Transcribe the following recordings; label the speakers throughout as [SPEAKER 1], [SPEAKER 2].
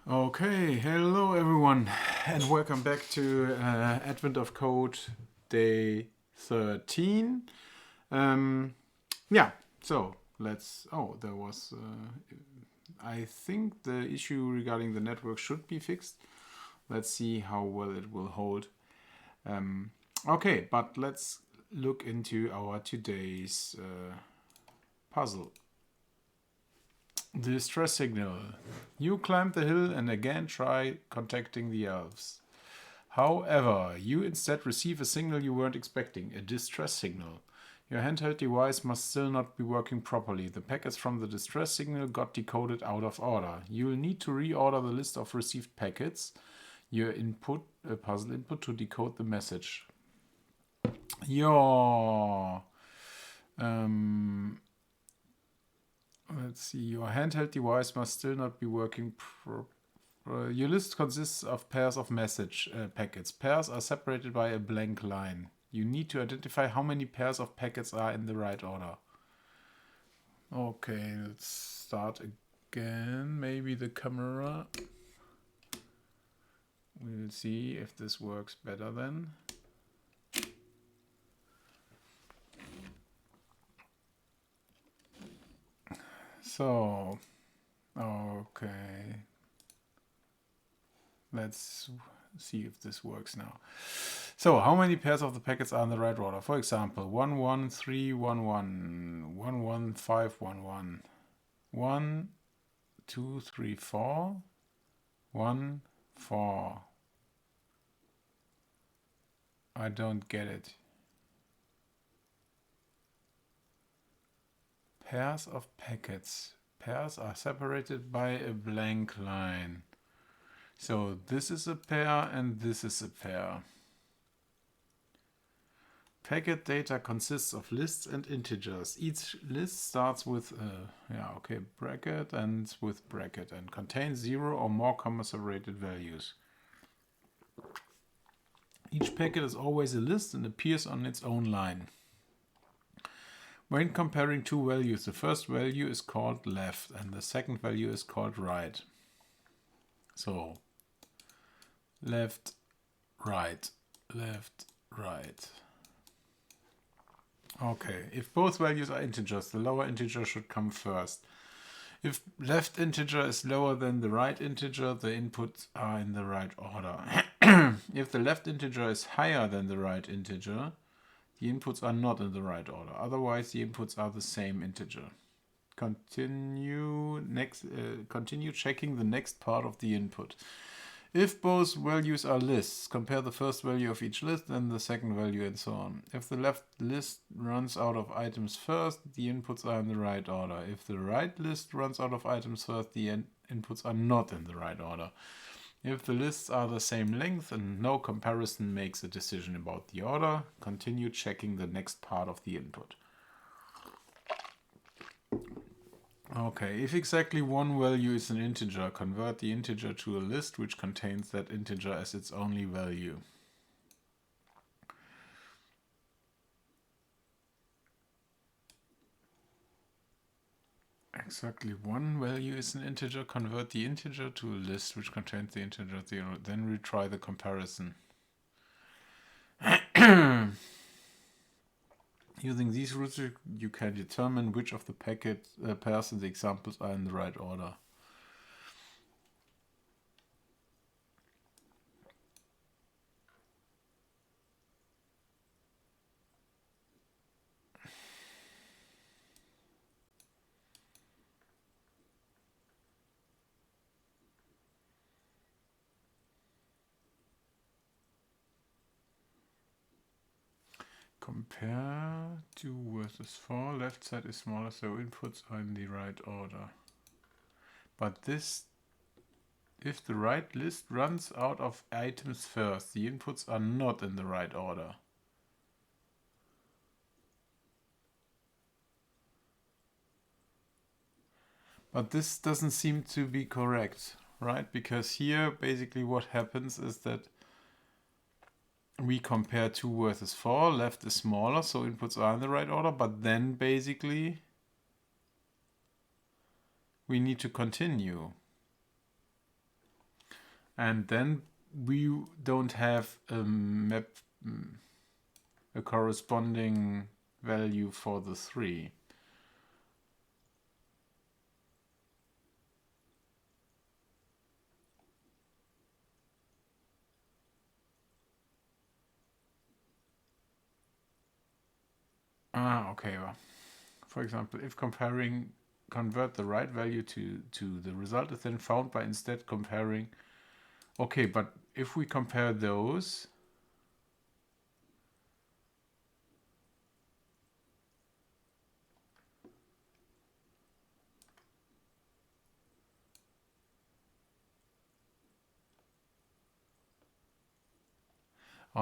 [SPEAKER 1] Okay, hello everyone, and welcome back to Advent of Code Day 13. Yeah, so let's. Oh, there was. I think the issue regarding the network should be fixed. Let's see how well it will hold. Okay, but let's look into our today's puzzle. The distress signal. You climb the hill and again try contacting the elves. However, you instead receive a signal you weren't expecting, a distress signal. Your handheld device must still not be working properly. The packets from the distress signal got decoded out of order. You will need to reorder the list of received packets, your input, puzzle input, to decode the message. Your let's see. Your handheld device must still not be working your list consists of pairs of message packets. Pairs are separated by a blank line. You need to identify how many pairs of packets are in the right order. Okay, let's start again. Maybe the camera. We'll see if this works better then. So, okay. Let's see if this works now. So, how many pairs of the packets are in the right order? For example, 11311, 11511, 1, 2, 3, 4, 1, 4. I don't get it. Pairs of packets. Pairs are separated by a blank line. So this is a pair and this is a pair. Packet data consists of lists and integers. Each list starts with a bracket and ends with bracket and contains 0 or more comma-separated values. Each packet is always a list and appears on its own line. When comparing two values, the first value is called left and the second value is called right. So, left, right, left, right. Okay, if both values are integers, the lower integer should come first. If left integer is lower than the right integer, the inputs are in the right order. If the left integer is higher than the right integer, the inputs are not in the right order. Otherwise, the inputs are the same integer. Continue checking the next part of the input. If both values are lists, compare the first value of each list and the second value and so on. If the left list runs out of items first, the inputs are in the right order. If the right list runs out of items first, the inputs are not in the right order. If the lists are the same length and no comparison makes a decision about the order, continue checking the next part of the input. Okay, if exactly one value is an integer, convert the integer to a list which contains that integer as its only value. Exactly one value is an integer, convert the integer to a list which contains the integer 0, then retry the comparison. Using these rules, you can determine which of the packet pairs in the examples are in the right order. Compare 2 versus 4. Left side is smaller, so inputs are in the right order. But this, if the right list runs out of items first, the inputs are not in the right order. But this doesn't seem to be correct, right? Because here basically what happens is that we compare 2 versus 4, left is smaller, so inputs are in the right order, but then basically we need to continue. And then we don't have a map, a corresponding value for the 3. Okay. Well, for example, if convert the right value to the result is then found by instead comparing. Okay, but if we compare those,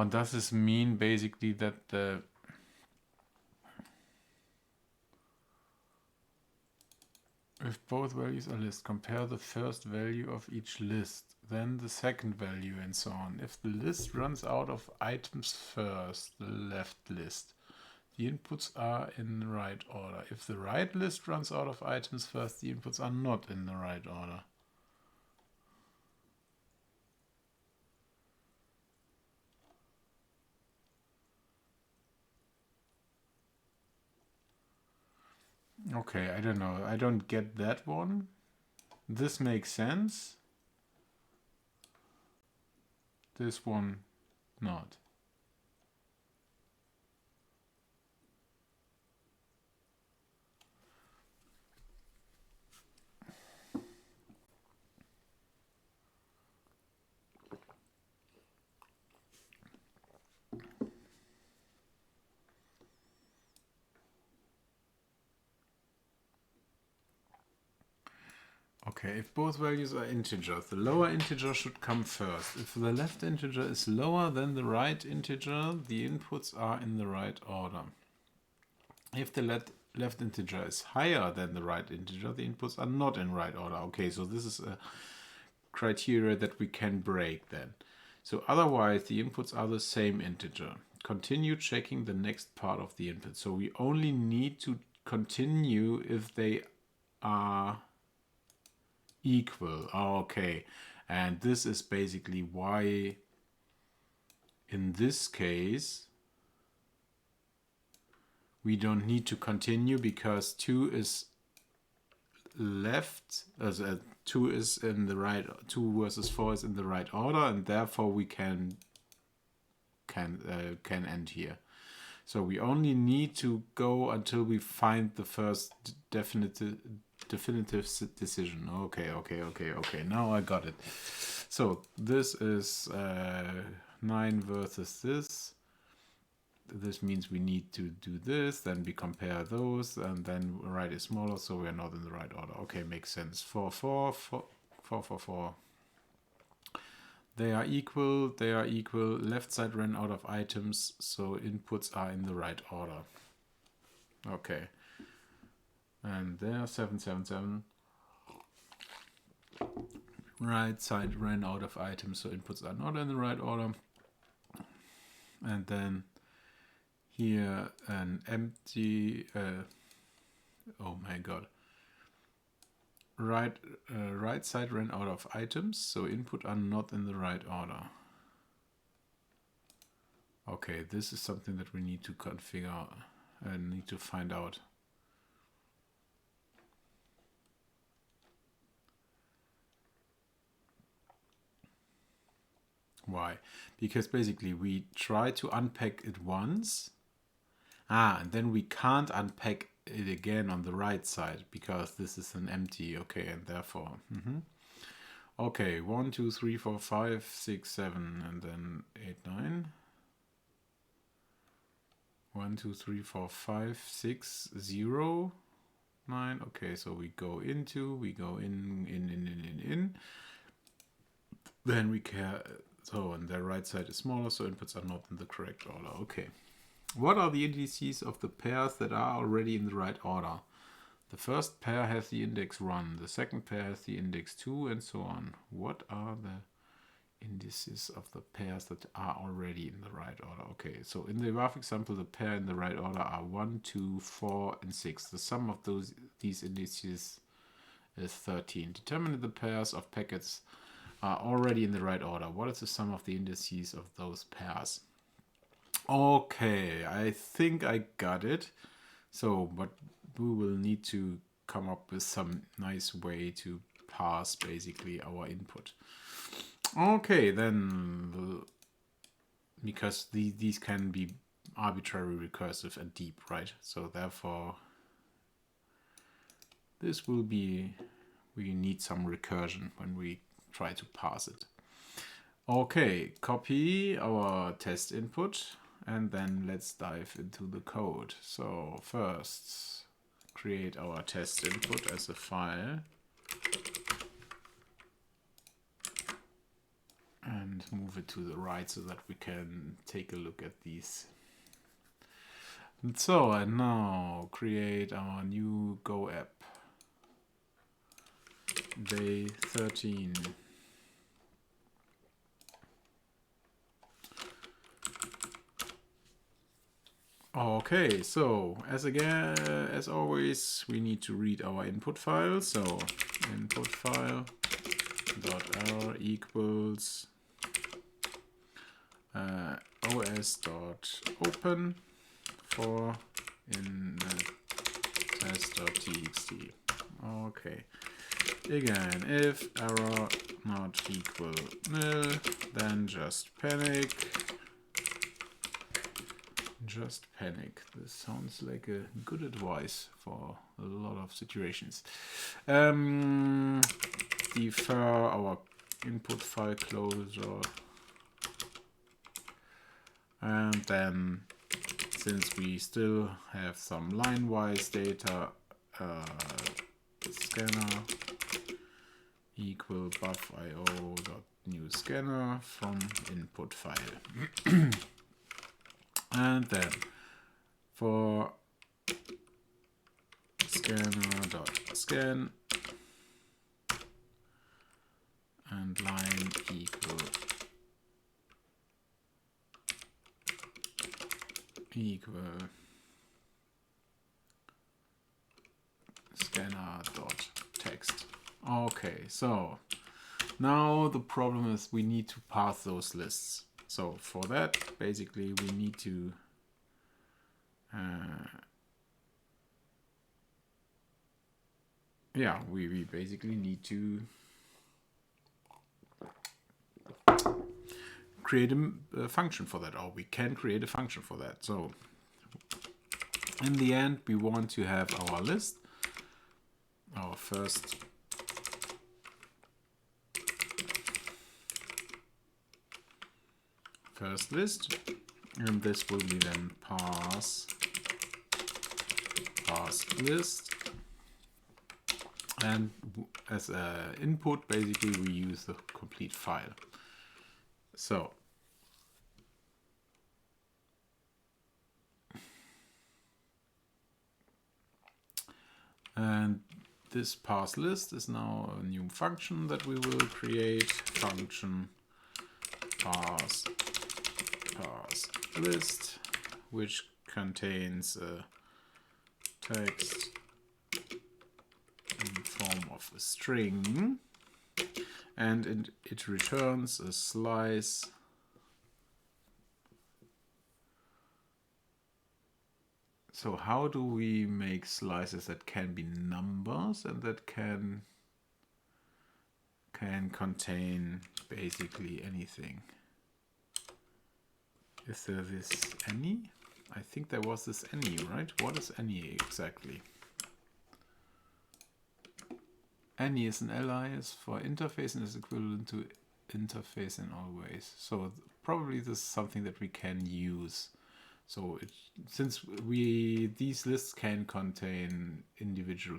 [SPEAKER 1] does this mean basically that if both values are list, compare the first value of each list, then the second value, and so on. If the list runs out of items first, the left list, the inputs are in the right order. If the right list runs out of items first, the inputs are not in the right order. Okay, I don't know. I don't get that one. This makes sense. This one, not. Okay, if both values are integers, the lower integer should come first. If the left integer is lower than the right integer, the inputs are in the right order. If the left integer is higher than the right integer, the inputs are not in right order. Okay, so this is a criteria that we can break then. So otherwise, the inputs are the same integer. Continue checking the next part of the input. So we only need to continue if they are equal. Okay, and this is basically why in this case we don't need to continue, because 2 is left, as 2 is in the right, 2 versus 4 is in the right order, and therefore we can end here. So we only need to go until we find the first definitive decision. Okay. Now I got it. So this is 9 versus this. This means we need to do this, then we compare those, and then right is smaller, so we're not in the right order. Okay, makes sense. 4, 4, 4, 4, 4, 4. They are equal, left side ran out of items, so inputs are in the right order. Okay. And there, 7, 7, 7. Right side ran out of items, so inputs are not in the right order. And then here an empty, oh my god. Right side ran out of items, so input are not in the right order. Okay, this is something that we need to configure and need to find out. Why? Because basically we try to unpack it once, and then we can't unpack it again on the right side because this is an empty. Okay, and therefore okay, 1 2 3 4 5 6 7, and then 8 9. 1 2 3 4 5 6 0 9. Okay, so we go in, then we care. So, and the right side is smaller, so inputs are not in the correct order. Okay. What are the indices of the pairs that are already in the right order? The first pair has the index 1, the second pair has the index 2, and so on. What are the indices of the pairs that are already in the right order? Okay, so in the above example, the pair in the right order are 1, 2, 4, and 6. The sum of these indices is 13. Determine the pairs of packets are already in the right order. What is the sum of the indices of those pairs? Okay, I think I got it. So, but we will need to come up with some nice way to parse basically our input. Okay, then, because these can be arbitrary, recursive, and deep, right? So therefore, this will be, we need some recursion when we try to parse it. Okay, copy our test input, and then let's dive into the code. So first, create our test input as a file. And move it to the right so that we can take a look at these. And so, and now create our new Go app. Day 13. Okay, so as always, we need to read our input file. So input file .r equals os.open for in test.txt. Okay. Again, if error not equal nil, then just panic. Just panic. This sounds like a good advice for a lot of situations. Defer our input file closure. And then, since we still have some line-wise data, scanner equal buff.io.new scanner from input file. And then for scanner.scan and line equal scanner.text. Okay, so now the problem is we need to parse those lists. So for that, basically, we need to we basically need to create a function for that, or we can create a function for that. So in the end, we want to have our list, our first list, and this will be then parse list, and as an input basically we use the complete file. So and this parse list is now a new function that we will create, function parse list, which contains a text in form of a string, and it returns a slice So how do we make slices that can be numbers and that can contain basically anything? Is there this any? I think there was this any, right? What is any exactly? Any is an alias for interface and is equivalent to interface in all ways. So probably this is something that we can use. So since these lists can contain individual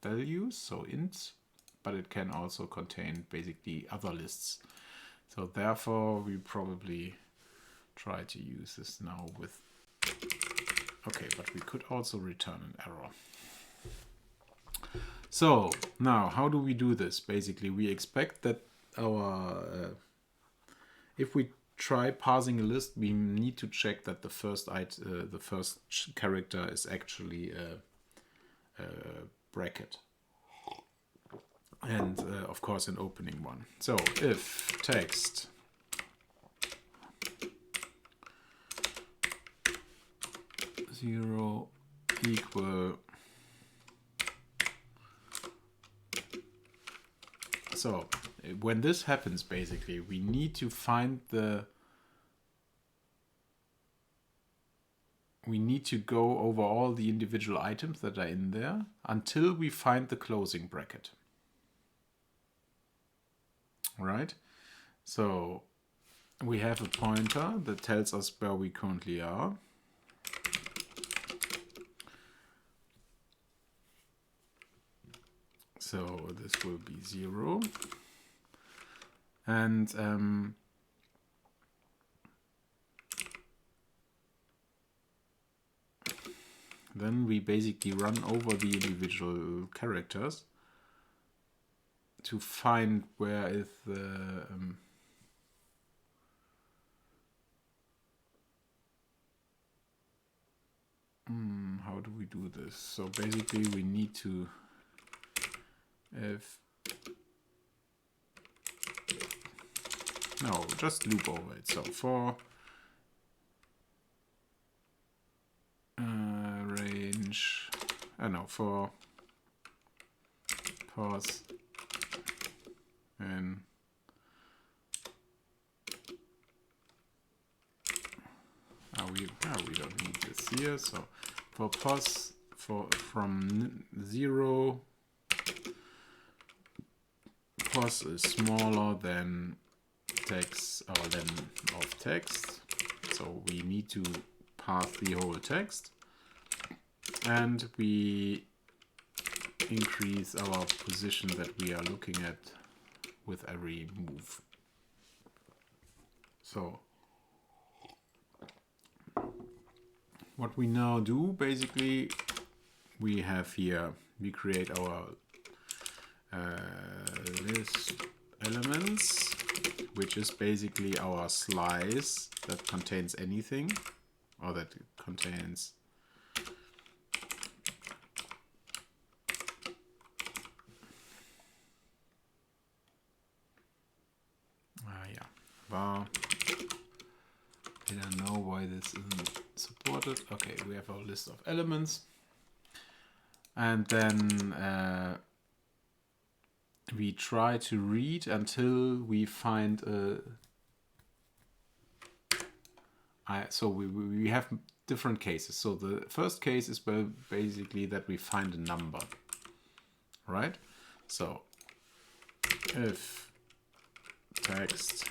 [SPEAKER 1] values, so ints, but it can also contain basically other lists. So therefore we probably try to use this now with, okay, but we could also return an error. So now how do we do this? Basically we expect that our, if we try parsing a list, we need to check that the first character is actually a bracket. and of course an opening one. So if text zero equal, so when this happens, basically we need to find we need to go over all the individual items that are in there until we find the closing bracket. Right? So we have a pointer that tells us where we currently are. So this will be 0. And then we basically run over the individual characters to find where is the how do we do this? So basically we need to just loop over it. So for range, for pause and we don't need this here. So for pos from 0, pos is smaller than text or than of text. So we need to pass the whole text, and we increase our position that we are looking at with every move. So what we now do, basically, we have here, we create our list elements, which is basically our slice that contains anything, or that contains var. I don't know why this isn't supported. Okay, we have our list of elements, and then we try to read until we find so we have different cases. So the first case is basically that we find a number, right? So if text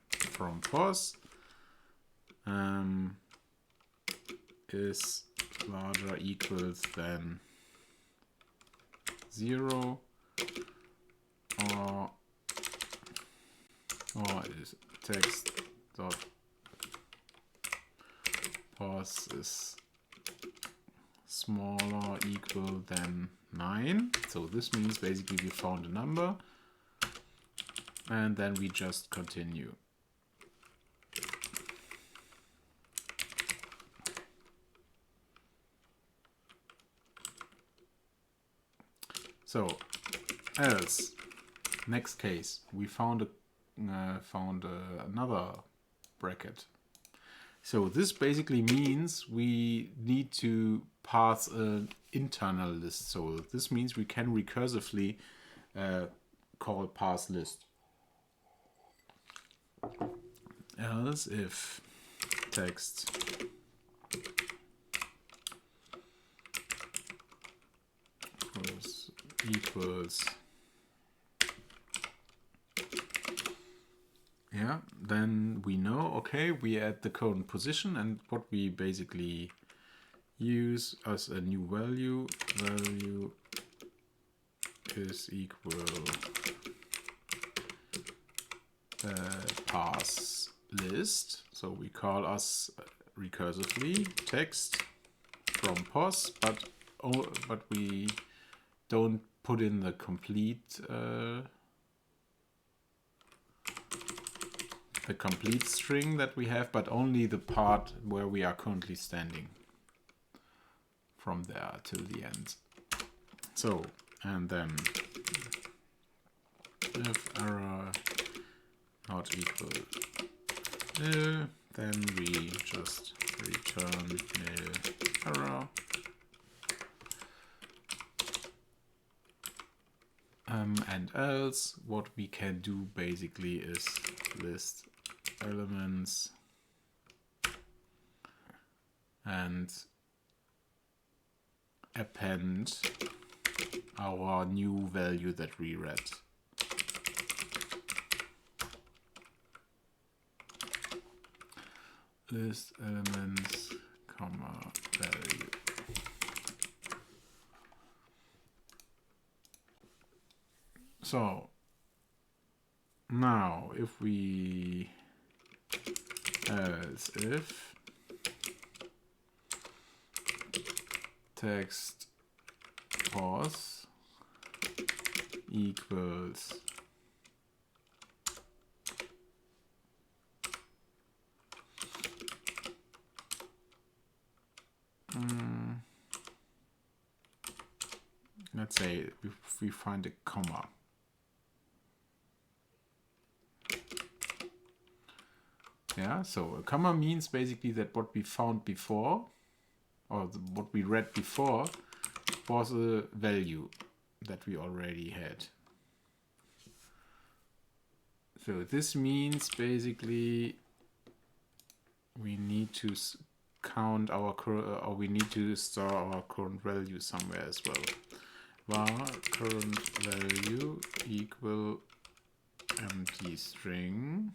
[SPEAKER 1] from pos is larger equals than 0, or is text dot pos is smaller equal than 9. So this means basically we found a number, and then we just continue. So else, next case, we found another bracket. So this basically means we need to pass an internal list. So this means we can recursively call parse list. Else if text equals then we know, okay, we add the current position, and what we basically use as a new value is equal parse list. So we call us recursively text from pos, but we don't put in the complete string that we have, but only the part where we are currently standing from there till the end. So, and then if error not equal nil, then we just return nil error. And else, what we can do basically is list elements and append our new value that we read. List elements, comma, value. So now if we else if text pause equals let's say if we find a comma. Yeah, so a comma means basically that what we found before, or what we read before, was a value that we already had. So this means basically we need to count our or we need to store our current value somewhere as well. Var current value equal empty string.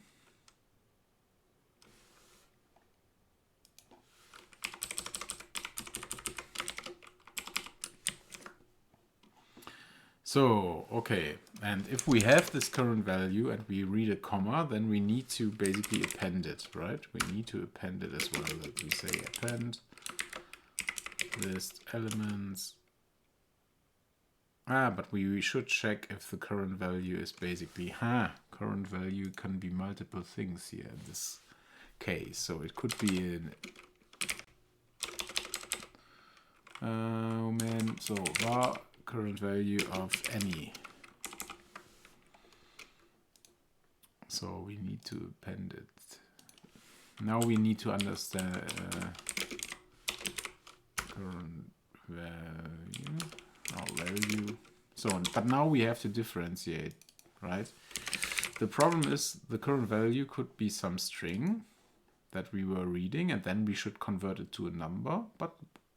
[SPEAKER 1] So, okay, and if we have this current value and we read a comma, then we need to basically append it, right? We need to append it as well. That we say append list elements. But we should check if the current value is basically, current value can be multiple things here in this case. So it could be an, so var current value of any. So we need to append it. Now we need to understand current value. So, but now we have to differentiate, right? The problem is the current value could be some string that we were reading, and then we should convert it to a number. But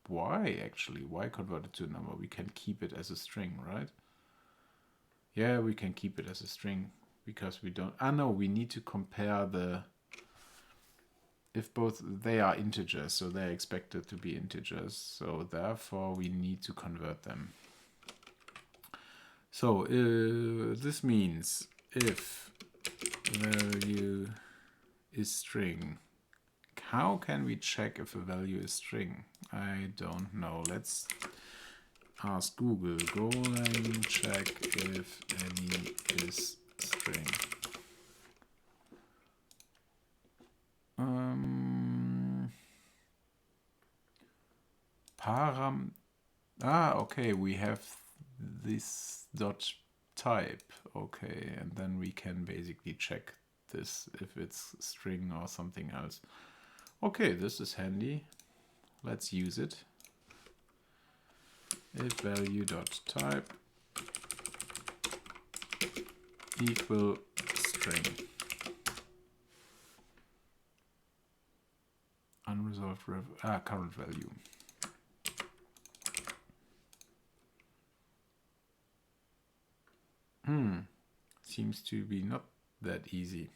[SPEAKER 1] why actually? Why convert it to a number? We can keep it as a string, right? Yeah, we can keep it as a string because we don't. No, we need to compare the. If both they are integers, so they're expected to be integers. So therefore, we need to convert them. So this means if value is string, how can we check if a value is string? I don't know. Let's ask Google. Golang check if any is string. Okay, we have this dot type. Okay, and then we can basically check this if it's string or something else. Okay, this is handy. Let's use it. If value dot type equal string. Unresolved current value. Seems to be not that easy.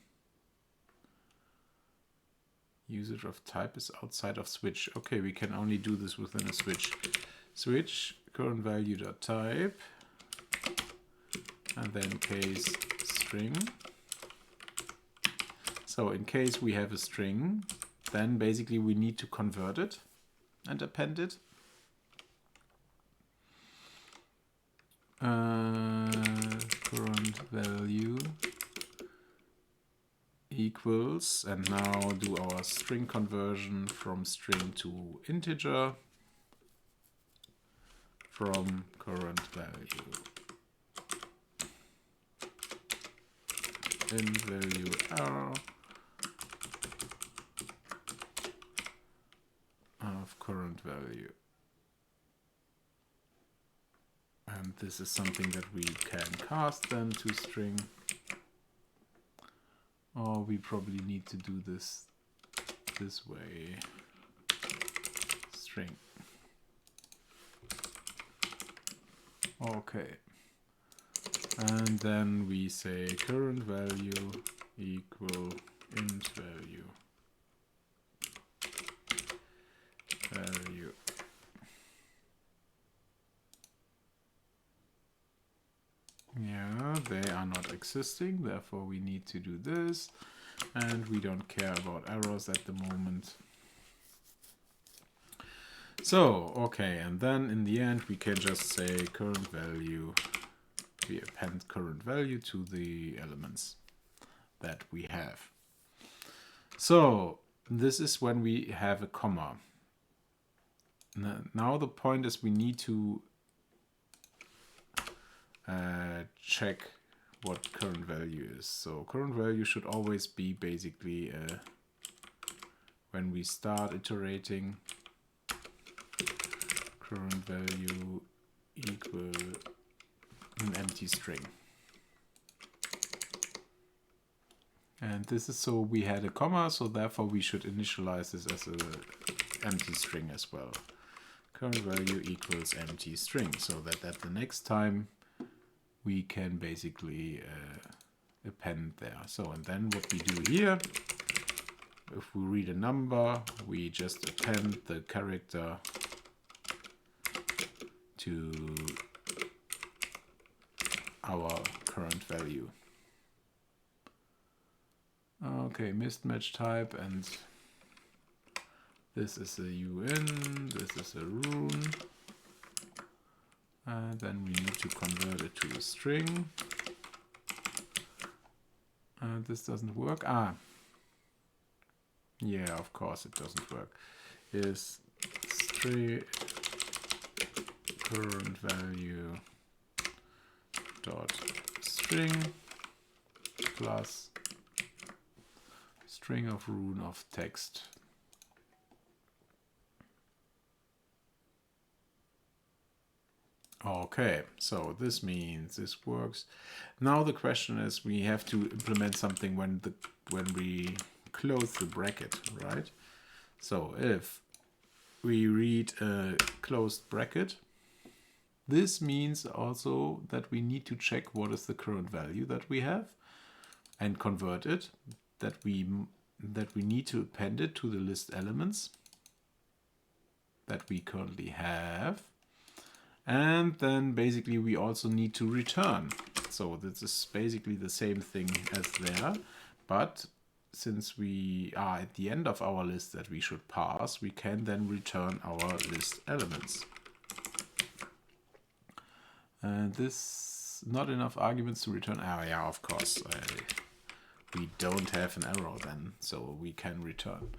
[SPEAKER 1] Usage of type is outside of switch. Okay, we can only do this within a switch. Switch current value dot type and then case string. So in case we have a string, then basically we need to convert it and append it. Current value equals, and now do our string conversion from string to integer from current value. int value error of current value. And this is something that we can cast then to string. Or we probably need to do this way. String. Okay. And then we say current value equal int value. Value. Yeah, they are not existing, therefore we need to do this. And we don't care about errors at the moment. So, okay, and then in the end we can just say current value. We append current value to the elements that we have. So, this is when we have a comma. Now the point is we need to check what current value is. So current value should always be basically when we start iterating, current value equal an empty string. And this is so we had a comma, so therefore we should initialize this as an empty string as well. Current value equals empty string, so that at the next time we can basically append there. So, and then what we do here, if we read a number, we just append the character to our current value. Okay, mismatch type, and this is a UN, this is a rune. And then we need to convert it to a string. This doesn't work. Yeah, of course it doesn't work. Is string current value dot string plus string of rune of text. Okay, so this means this works. Now the question is, we have to implement something when we close the bracket, right? So if we read a closed bracket, this means also that we need to check what is the current value that we have and convert it, that we need to append it to the list elements that we currently have. And then basically we also need to return. So this is basically the same thing as there, but since we are at the end of our list that we should pass, we can then return our list elements. And this, not enough arguments to return. Yeah, of course. We don't have an arrow then, so we can return.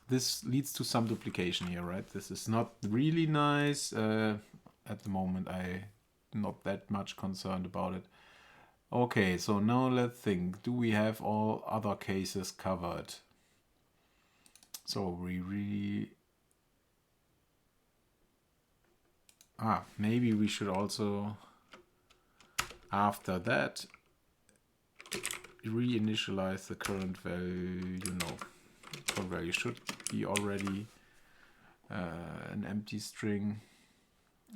[SPEAKER 1] This leads to some duplication here, right? This is not really nice. At the moment, I'm not that much concerned about it. Okay, so now let's think. Do we have all other cases covered? So we really... maybe we should also, after that, reinitialize the current value. Current value should be already an empty string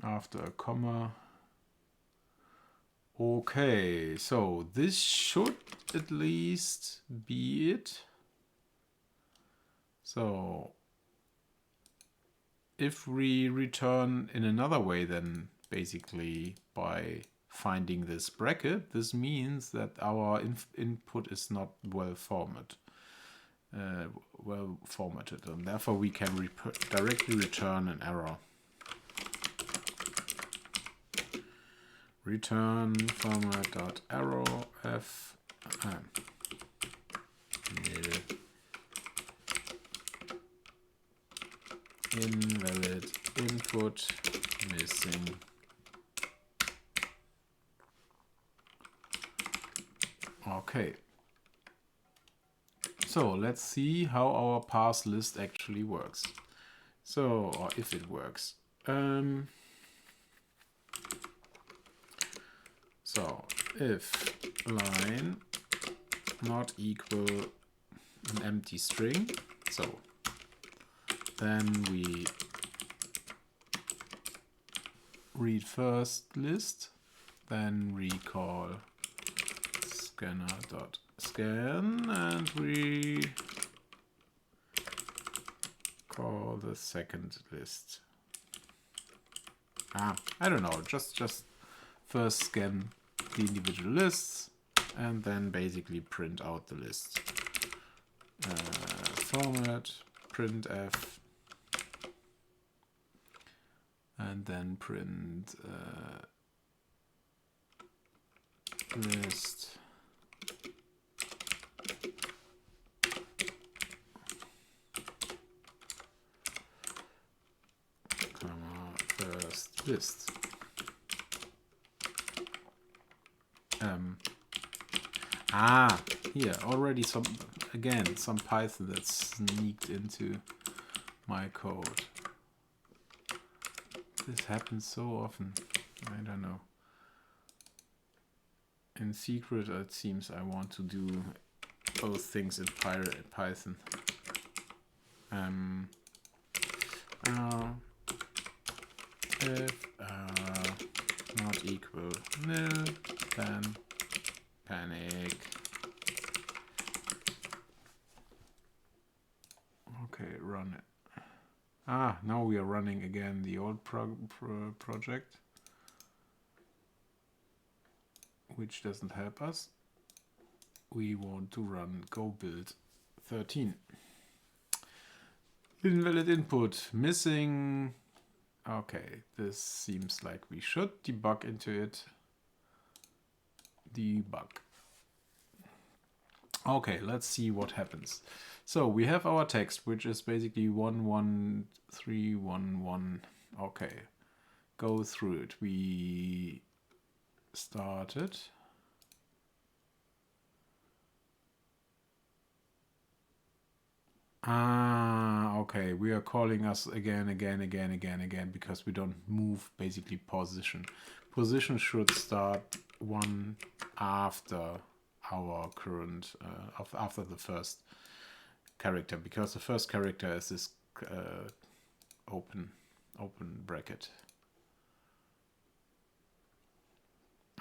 [SPEAKER 1] after a comma. Okay, so this should at least be it. So if we return in another way, then basically by finding this bracket, this means that our input is not well formatted. And therefore we can directly return an error. Return format.error f nil invalid input missing Okay. So let's see how our parse list actually works. So, or if it works. So if line not equal an empty string, so then we read first list, then recall scanner.scan, and we call the second list. I don't know, just first scan the individual lists and then basically print out the list. Format printf, and then print list comma first list. Here already some Python that sneaked into my code. This happens so often. I don't know. In secret, it seems I want to do both things in Python. If not equal nil, then panic. Okay, run it. Now we are running again the old project, which doesn't help us. We want to run go build 13. Invalid input, missing. Okay, this seems like we should debug into it. Debug. Okay, let's see what happens. So we have our text, which is basically 11311. Okay, go through it. We started. Okay, we are calling us again, because we don't move basically position. Position should start one after our current, after the first character, because the first character is this open bracket.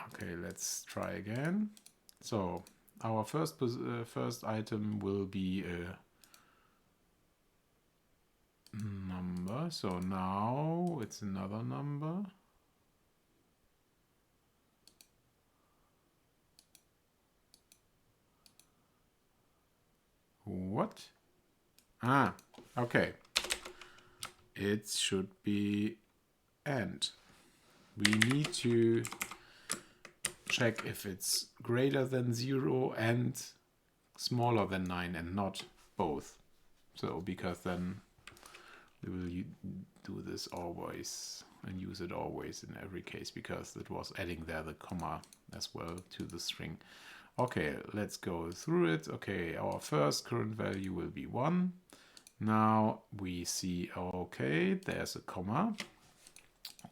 [SPEAKER 1] Okay, let's try again. So our first item will be a number. So now it's another number. What? Okay. It should be and. We need to check if it's greater than 0 and smaller than 9 and not both. So because then we will do this always and use it always in every case, because it was adding there the comma as well to the string. Okay, let's go through it. Okay, our first current value will be 1. Now we see, okay, there's a comma.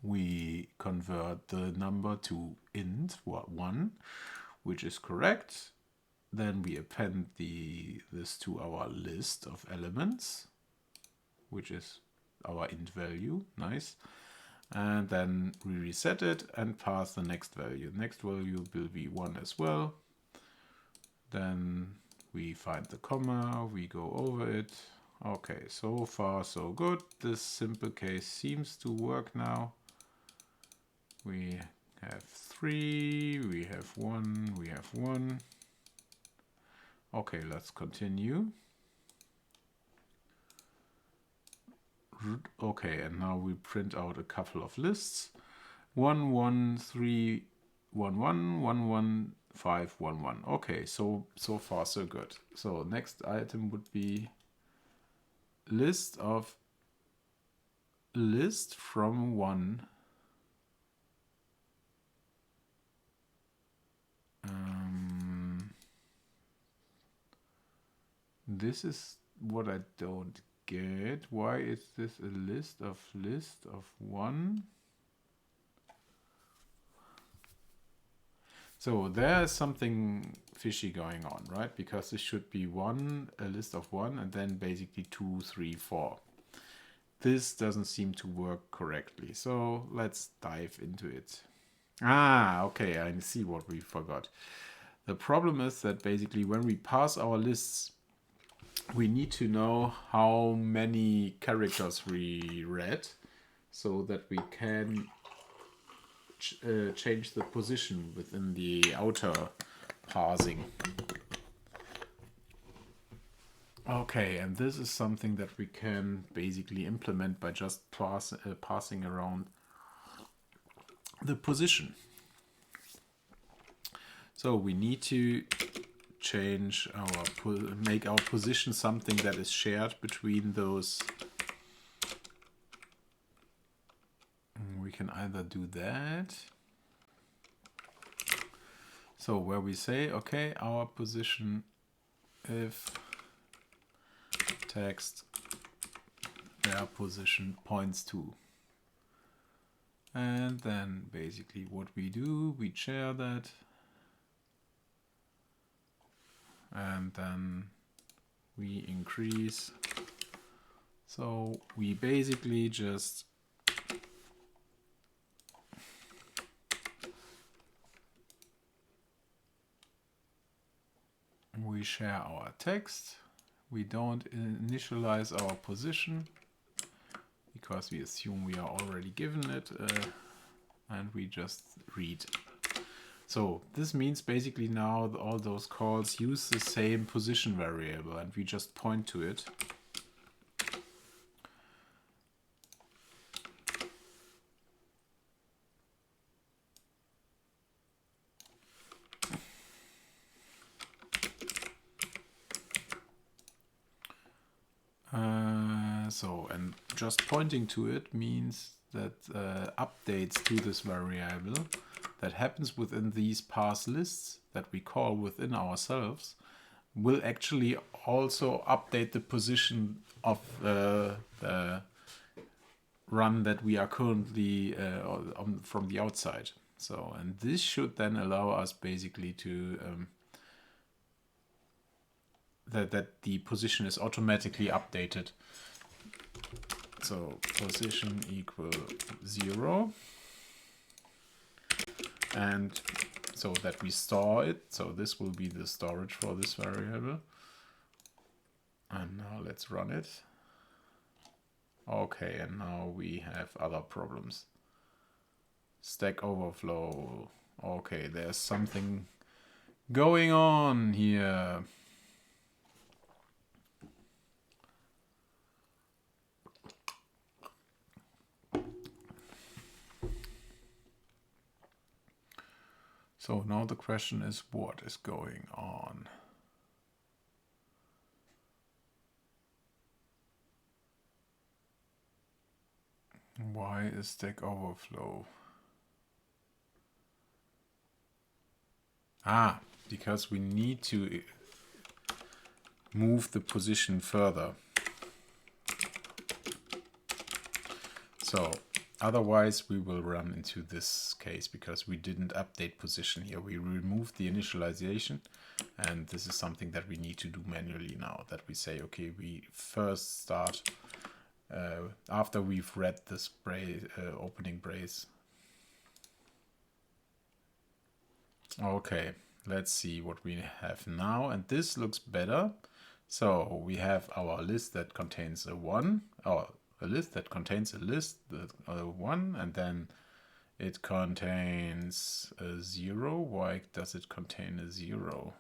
[SPEAKER 1] We convert the number to int 1, which is correct. Then we append this to our list of elements, which is our int value. Nice. And then we reset it and pass the next value. Next value will be 1 as well. Then we find the comma, we go over it. Okay, so far so good. This simple case seems to work now. We have 3, we have 1, we have 1. Okay, let's continue. Okay, and now we print out a couple of lists. 1 1 3 1 1 1 1 5 1 1. Okay, so far so good. So next item would be list from 1 This is what I don't get. Why is this a list of one? So there's something fishy going on, right? Because this should be a list of one, and then basically 2, 3, 4. This doesn't seem to work correctly. So let's dive into it. Ah, okay, I see what we forgot. The problem is that basically when we pass our lists, we need to know how many characters we read so that we can change the position within the outer parsing. Okay, and this is something that we can basically implement by just passing around the position. So we need to change make our position something that is shared between those. We can either do that. So where we say, okay, our position if text their position points to. And then basically what we do, we share that. And then we increase. So we basically just we share our text. We don't initialize our position because we assume we are already given it, and we just read. So this means basically now all those calls use the same position variable, and we just point to it. And just pointing to it means that updates to this variable that happens within these parse lists that we call within ourselves will actually also update the position of the run that we are currently from the outside. So, and this should then allow us basically to that the position is automatically updated. So position equal 0, and so that we store it. So this will be the storage for this variable. And now let's run it. Okay, and now we have other problems. Stack Overflow. Okay, there's something going on here. So now the question is, what is going on? Why is Stack Overflow? Because we need to move the position further. So otherwise we will run into this case because we didn't update position here. We removed the initialization, and this is something that we need to do manually now, that we say, okay, we first start after we've read this opening brace. Okay, let's see what we have now, and this looks better. So we have our list that contains a 1, or a list that contains a list, the 1, and then it contains a 0. Why does it contain a 0?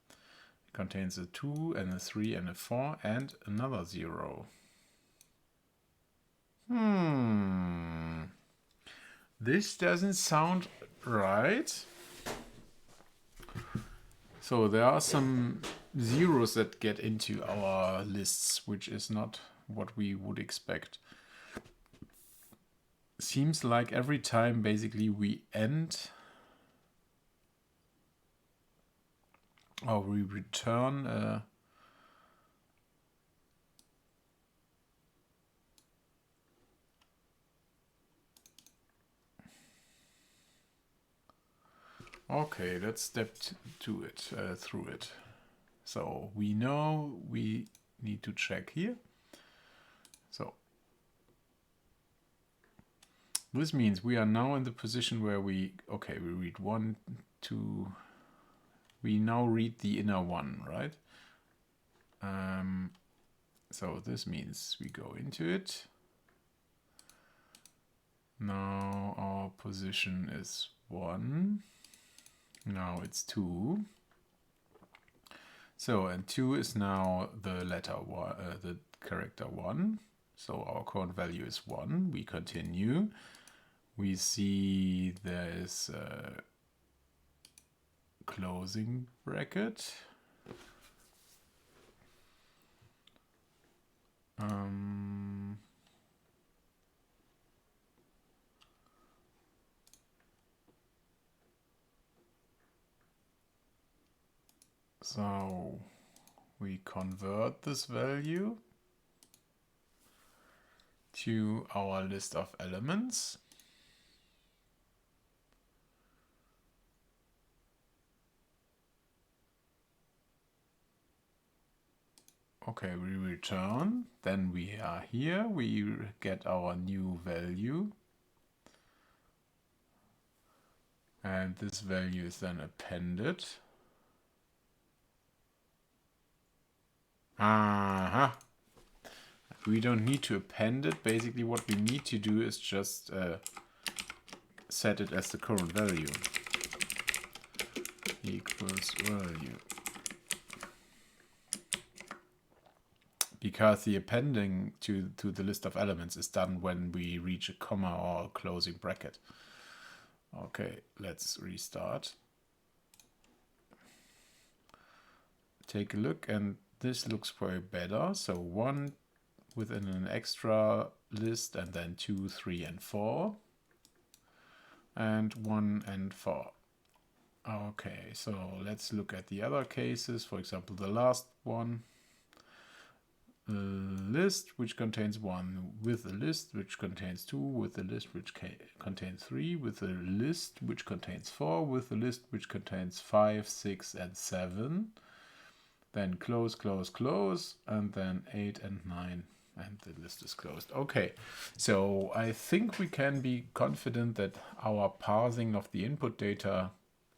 [SPEAKER 1] It contains a 2 and a 3 and a 4 and another 0. This doesn't sound right. So there are some zeros that get into our lists, which is not what we would expect. Seems like every time basically we end or we return Okay, let's step to it, through it. So we know we need to check here. So this means we are now in the position where we read 1, 2, we now read the inner one, right? So this means we go into it. Now our position is 1. Now it's 2. So, and 2 is now the letter one, the character 1. So our current value is 1. We continue. We see there is a closing bracket. So we convert this value to our list of elements. Okay, we return, then we are here, we get our new value. And this value is then appended. We don't need to append it. Basically what we need to do is just set it as the current value. Equals value. Because the appending to the list of elements is done when we reach a comma or a closing bracket. Okay, let's restart. Take a look, and this looks way better. So 1 within an extra list, and then 2, 3, and 4. And 1 and 4. Okay, so let's look at the other cases. For example, the last one. List which contains 1, with a list which contains 2, with a list which contains 3, with a list which contains 4, with a list which contains 5, 6, and 7. Then close, close, close, and then 8 and 9, and the list is closed. Okay, so I think we can be confident that our parsing of the input data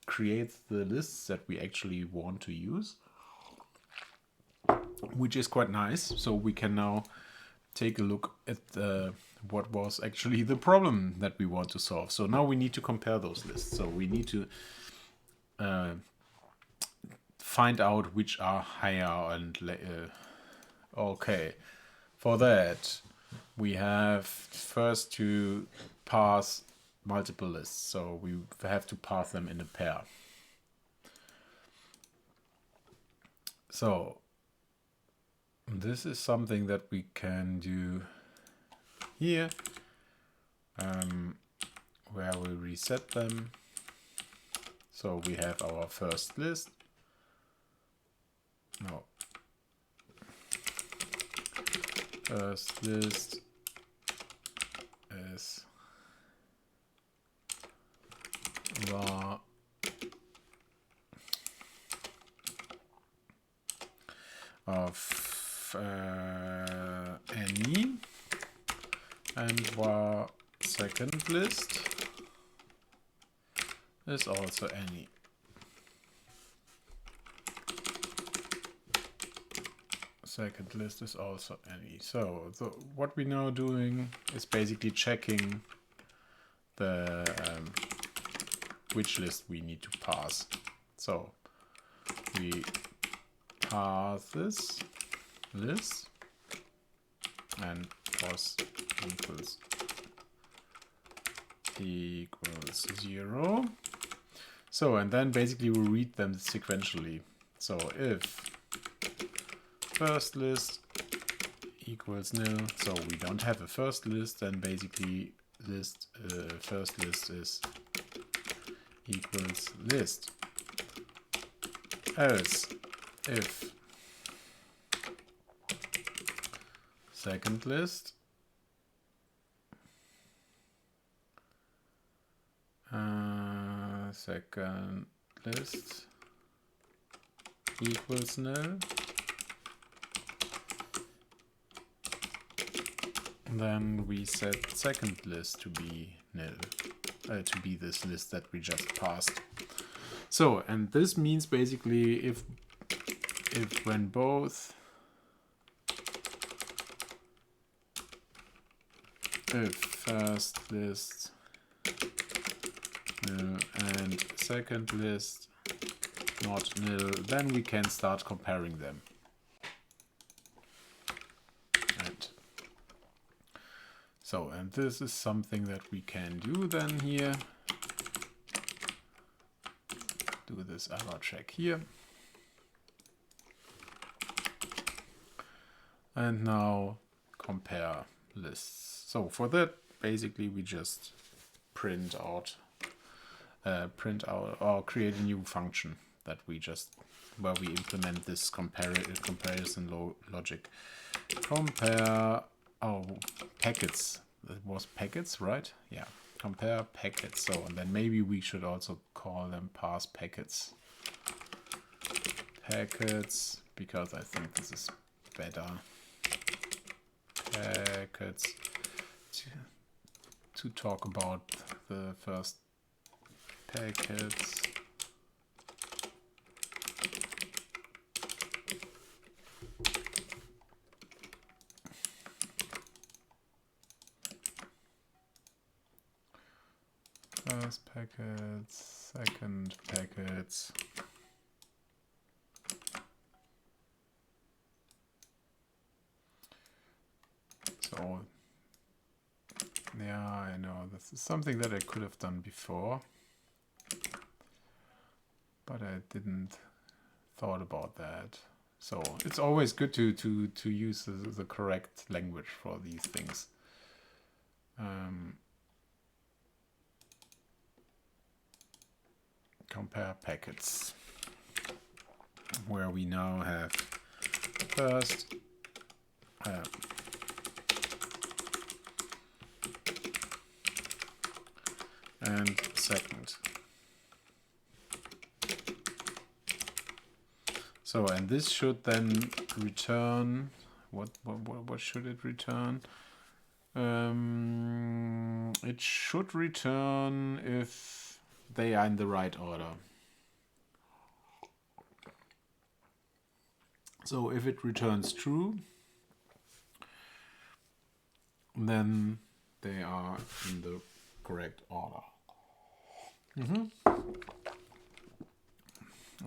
[SPEAKER 1] creates the lists that we actually want to use, which is quite nice. So we can now take a look at what was actually the problem that we want to solve. So now we need to compare those lists. So we need to find out which are higher and okay. For that, we have first to parse multiple lists. So we have to parse them in a pair. So this is something that we can do here, where we reset them. So we have our first list. No. First list is var of any, and var second list is also any. Second list is also any. So what we're now doing is basically checking the which list we need to parse. So we parse this list, and pos equals 0. So, and then basically we read them sequentially. So if first list equals nil, so we don't have a first list, then basically list first list is equals list. Else if second list second list equals nil. Then we set second list to be nil, to be this list that we just passed. So, and this means basically if when both if first list nil and second list not nil, then we can start comparing them. And this is something that we can do then here. Do this error check here. And now compare lists. So for that, basically we just print out or create a new function that we just, where we implement this comparison logic. Compare, packets. It was packets, right? Yeah, compare packets. So, and then maybe we should also call them parse packets. Packets, because I think this is better. Packets to talk about the first packets. First packets, second packets. So, yeah, I know this is something that I could have done before, but I didn't thought about that. So it's always good to use the correct language for these things. Compare packets, where we now have first and second. So, and this should then return, what should it return? It should return if they are in the right order. So if it returns true, then they are in the correct order.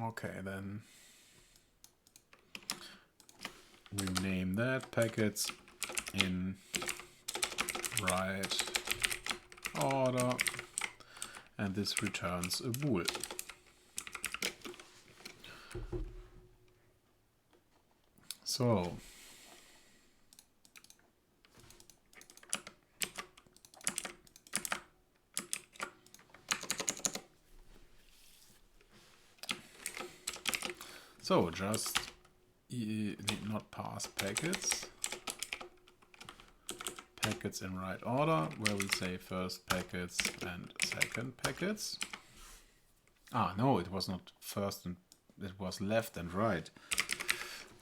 [SPEAKER 1] Okay, then rename that packets in right order, and this returns a bool. So just not parse packets. Packets in right order, where we say first packets and second packets. Ah, no, it was not first and it was left and right.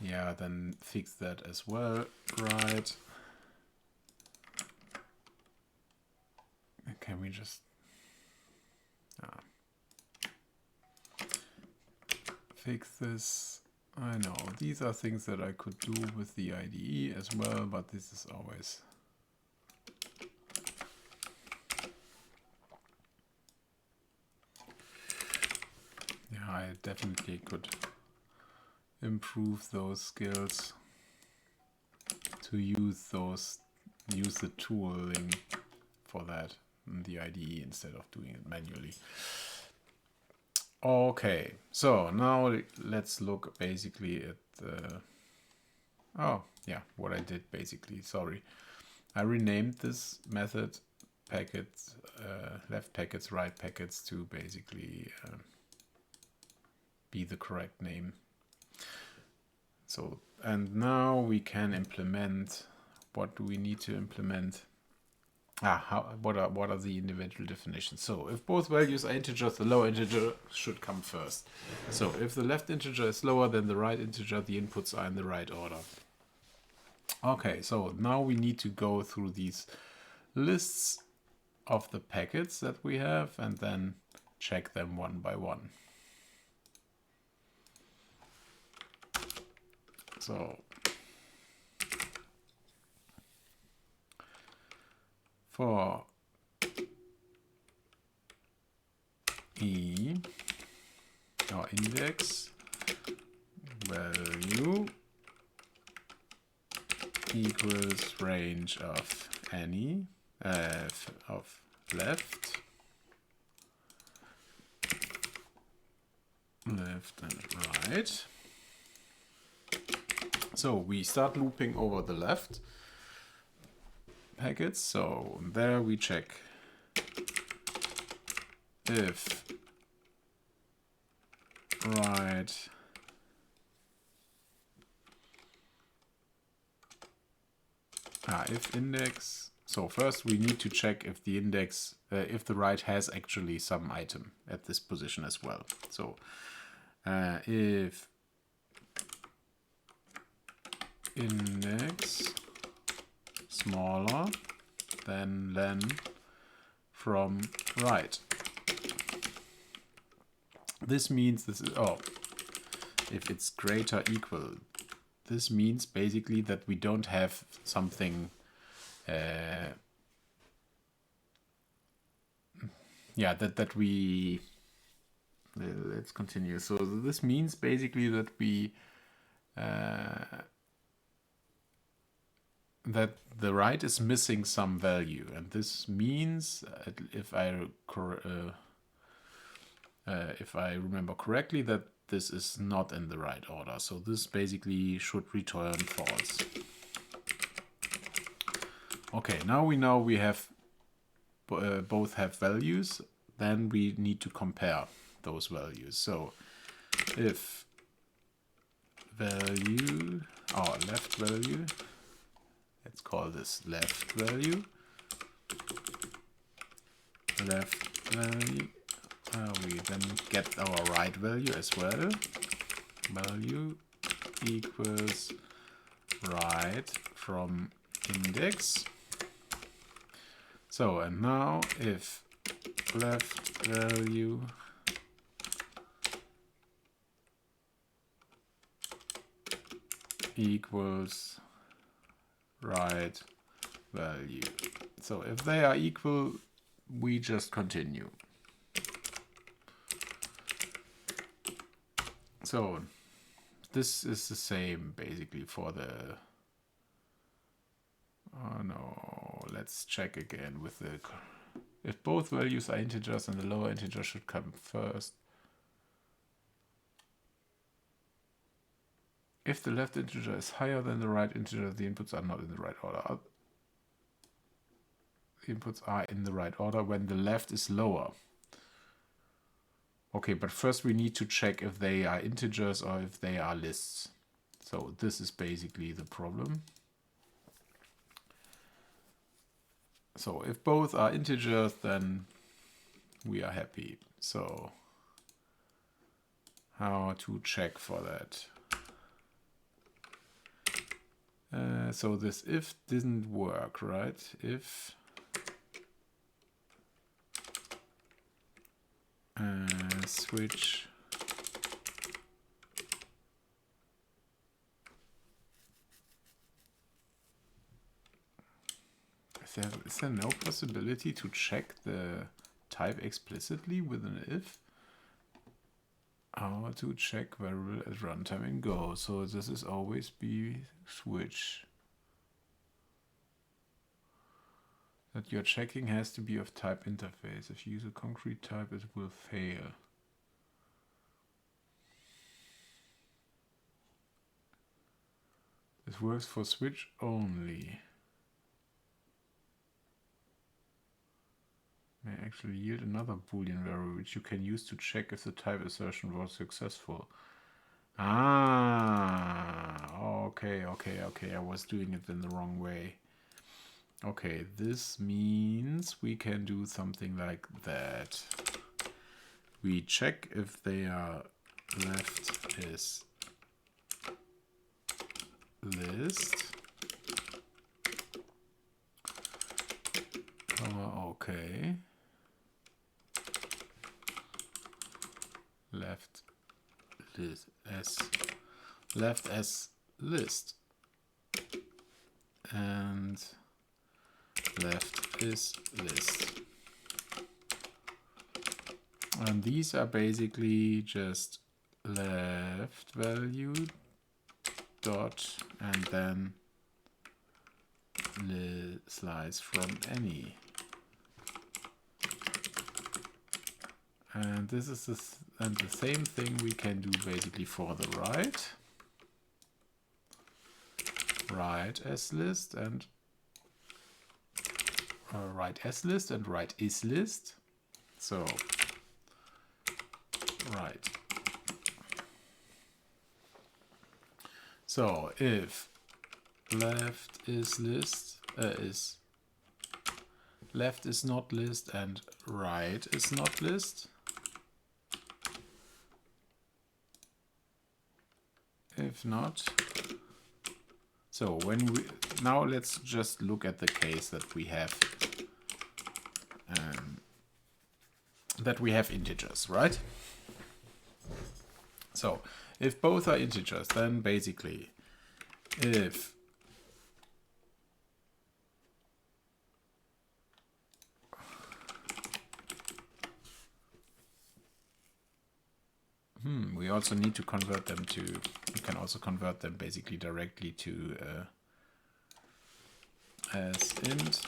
[SPEAKER 1] Yeah, then fix that as well. Right. Can we just fix this? I know these are things that I could do with the IDE as well, but this is always I definitely could improve those skills to use the tooling for that in the IDE instead of doing it manually. Okay, so now let's look basically at what I did basically. Sorry, I renamed this method packets, left packets, right packets to basically be the correct name. So, and now we can implement, what do we need to implement? What are the individual definitions? So if both values are integers, the lower integer should come first. So if the left integer is lower than the right integer, the inputs are in the right order. Okay, so now we need to go through these lists of the packets that we have and then check them one by one. So for E, our index value equals range of any of left and right. So we start looping over the left packets. So there we check if right if index. So first we need to check if the index, if the right has actually some item at this position as well. So if index smaller than len from right. This means this is, if it's greater equal, this means basically that we don't have something, that we, let's continue. So this means basically that we, that the right is missing some value, and this means, if I remember correctly, that this is not in the right order. So this basically should return false. Okay, now we know we have both have values. Then we need to compare those values. So if value, our left value, let's call this left value, we then get our right value as well. Value equals right from index. So, and now if left value equals right value. So if they are equal, we just continue. So this is the same basically for the, oh no, let's check again with the, if both values are integers and the lower integer should come first. If the left integer is higher than the right integer, the inputs are not in the right order. The inputs are in the right order when the left is lower. Okay, but first we need to check if they are integers or if they are lists. So this is basically the problem. So if both are integers, then we are happy. So how to check for that? So this if didn't work, right? If switch is there no possibility to check the type explicitly with an if? How to check variable at runtime in Go? So this is always be switch. That your checking has to be of type interface. If you use a concrete type, it will fail. This works for switch only. May actually yield another Boolean variable which you can use to check if the type assertion was successful. Ah, okay. I was doing it in the wrong way. Okay, this means we can do something like that. We check if they are left is list. Okay. Left as list. And left is list. And these are basically just left value dot and then slice from any. And this is the same thing we can do basically for the right. Right as list and right as list and right is list. So right. So if left is list is left is not list and right is not list. If not, so when we now let's just look at the case that we have integers, right? So if both are integers, then basically if we also need to convert them to, we can also convert them basically directly to as int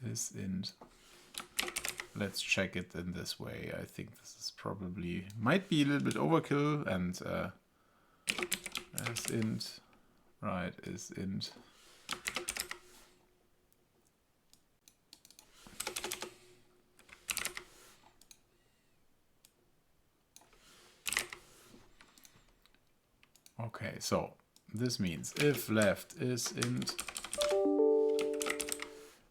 [SPEAKER 1] is int. Let's check it in this way. I think this is probably, might be a little bit overkill, and as int, right, is int. Okay, so this means if left is int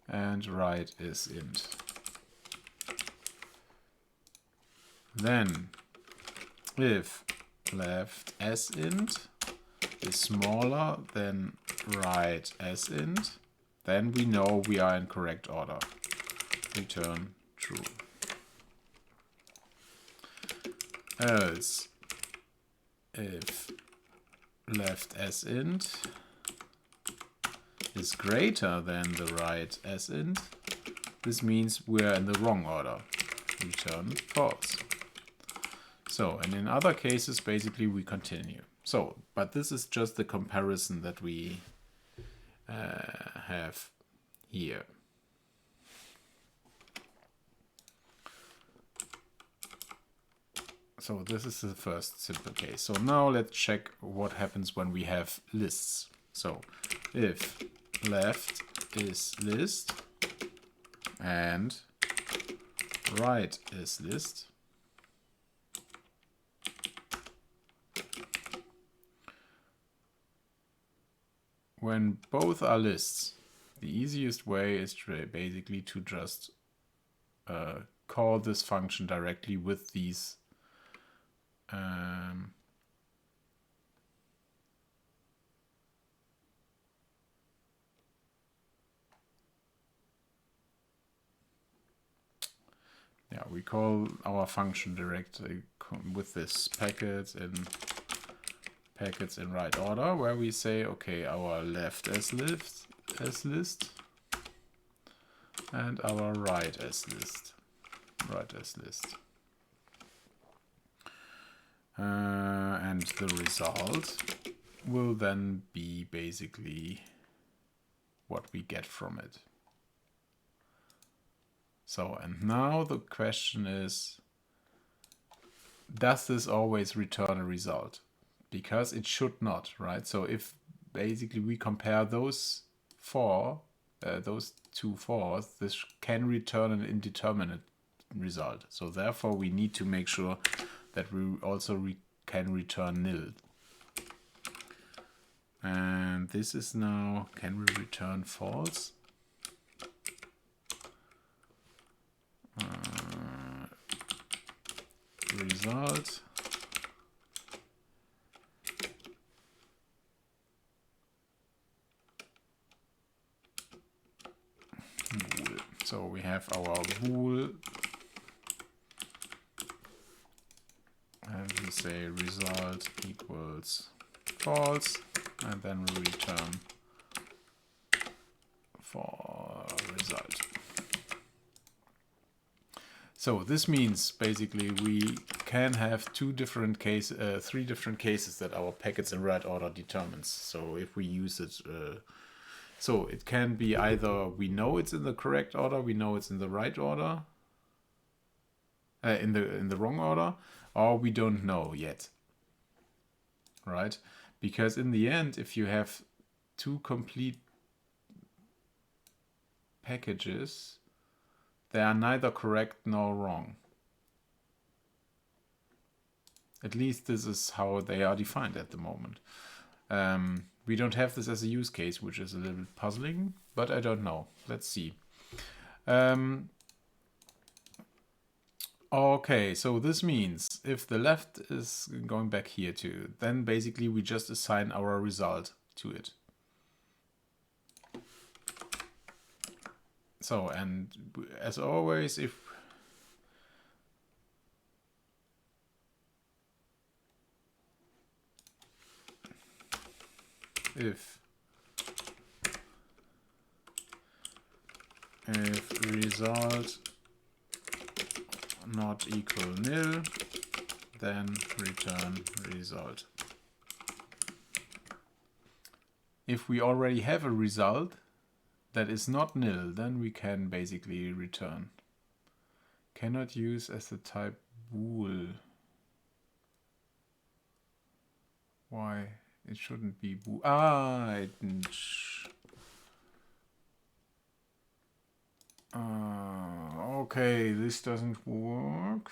[SPEAKER 1] and right is int, then if left as int is smaller than right as int, then we know we are in correct order. Return true. Else, if left as int is greater than the right as int, this means we are in the wrong order. Return false. So, and in other cases, basically we continue. So, but this is just the comparison that we have here. So this is the first simple case. So now let's check what happens when we have lists. So if left is list and right is list, when both are lists, the easiest way is basically to just call this function directly with these yeah, we call our function directly with this packets in right order, where we say, okay, our left as list and our right as list. And the result will then be basically what we get from it. So, and now the question is, does this always return a result? Because it should not, right? So if basically we compare those two fours, this can return an indeterminate result. So therefore we need to make sure that we also can return nil. And this is now, can we return false? Result. Bool. So we have our bool. And we say result equals false. And then we return for result. So this means basically we can have three different cases that our packets in right order determines. So if we use it, so it can be either we know it's in the correct order, we know it's in the right order, in the wrong order, or we don't know yet, right? Because in the end, if you have two complete packages, they are neither correct nor wrong. At least this is how they are defined at the moment. We don't have this as a use case, which is a little bit puzzling, but I don't know. Let's see. Okay, so this means if the left is going back here too, then basically we just assign our result to it. So, and as always, if result not equal nil, then return result. If we already have a result that is not nil, then we can basically return. Cannot use as the type bool. Why? It shouldn't be bool. Okay, this doesn't work.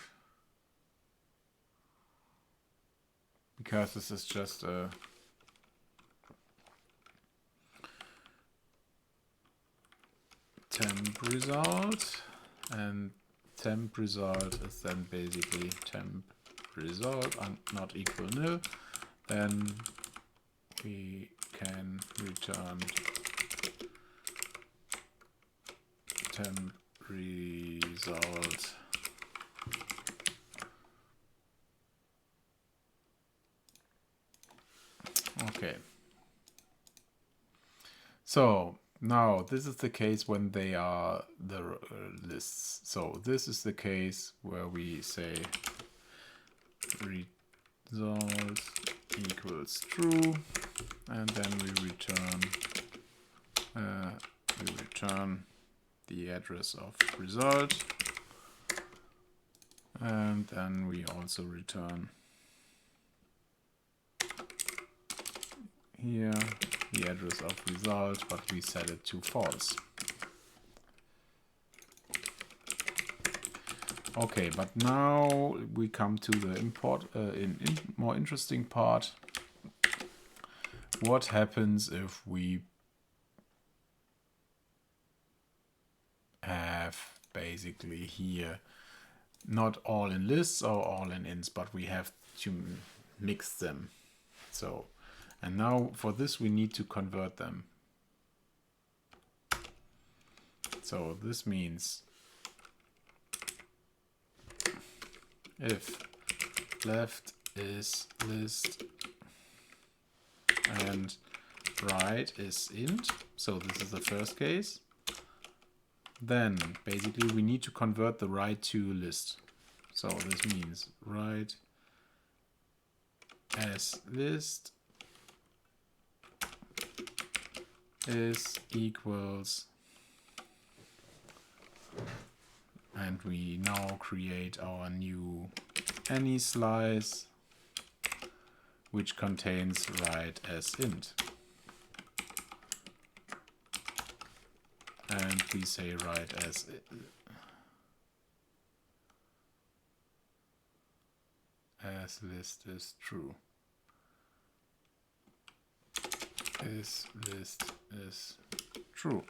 [SPEAKER 1] Because this is just a temp result, and temp result is then basically temp result and not equal nil. Then we can return temp result. Okay. So now this is the case when they are the lists. So this is the case where we say result equals true, and then we return the address of result, and then we also return here the address of result, but we set it to false. Okay, but now we come to the more interesting part. What happens if we have basically here not all in lists or all in ints, but we have to mix them. So, and now for this we need to convert them. So this means if left is list and right is int, so this is the first case, then basically we need to convert the right to list. So this means right as list is equals, and we now create our new any slice which contains right as int. And we say right as list is true. is list is true.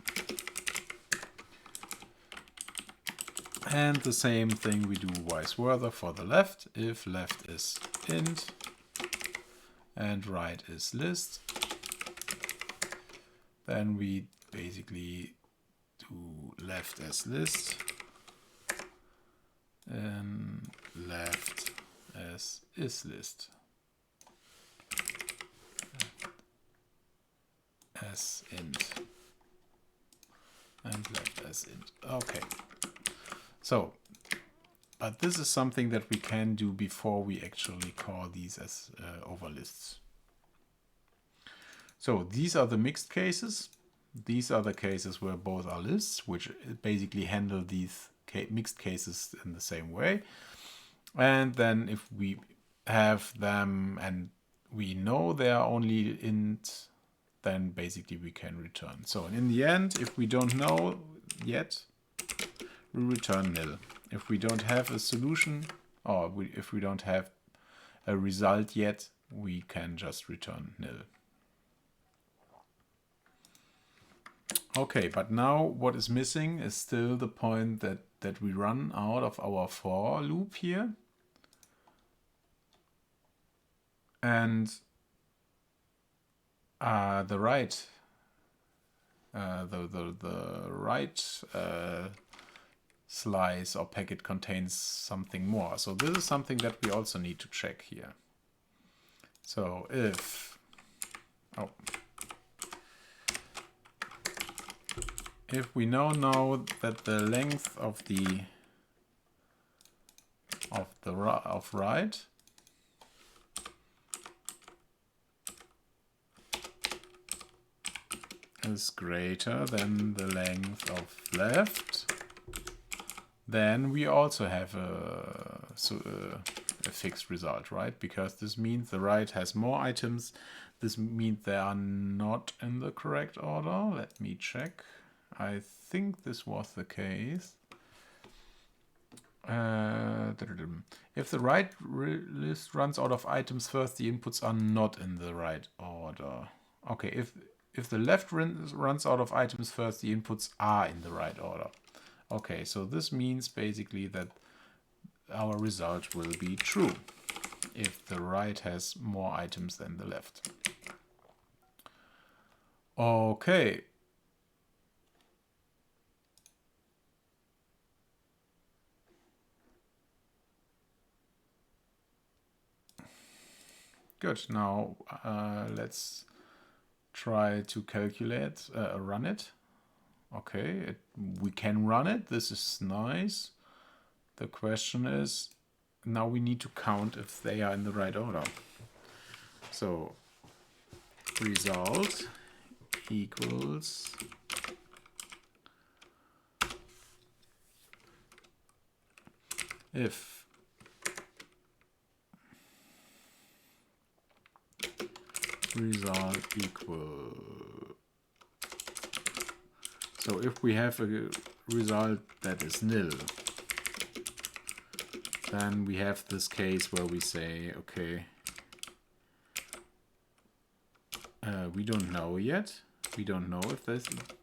[SPEAKER 1] And the same thing we do vice versa for the left. If left is int and right is list, then we basically do left as list and left as is list. As int and left as int. Okay. So, but this is something that we can do before we actually call these as overlists. So these are the mixed cases. These are the cases where both are lists, which basically handle these mixed cases in the same way. And then if we have them and we know they are only int, then basically we can return. So in the end, if we don't know yet, we return nil. If we don't have a solution, or if we don't have a result yet, we can just return nil. Okay, but now what is missing is still the point that we run out of our for loop here. And the right slice or packet contains something more. So this is something that we also need to check here. So if we now know that the length of right is greater than the length of left, then we also have a fixed result, right? Because this means the right has more items. This means they are not in the correct order. Let me check. I think this was the case. If the right list runs out of items first, the inputs are not in the right order. Okay, if the left runs out of items first, the inputs are in the right order. Okay, so this means basically that our result will be true if the right has more items than the left. Okay. Good. Now let's try to calculate, run it. Okay, we can run it. This is nice. The question is, now we need to count if they are in the right order. So result equals if result equal. So if we have a result that is nil, then we have this case where we say, okay, we don't know yet. We don't know if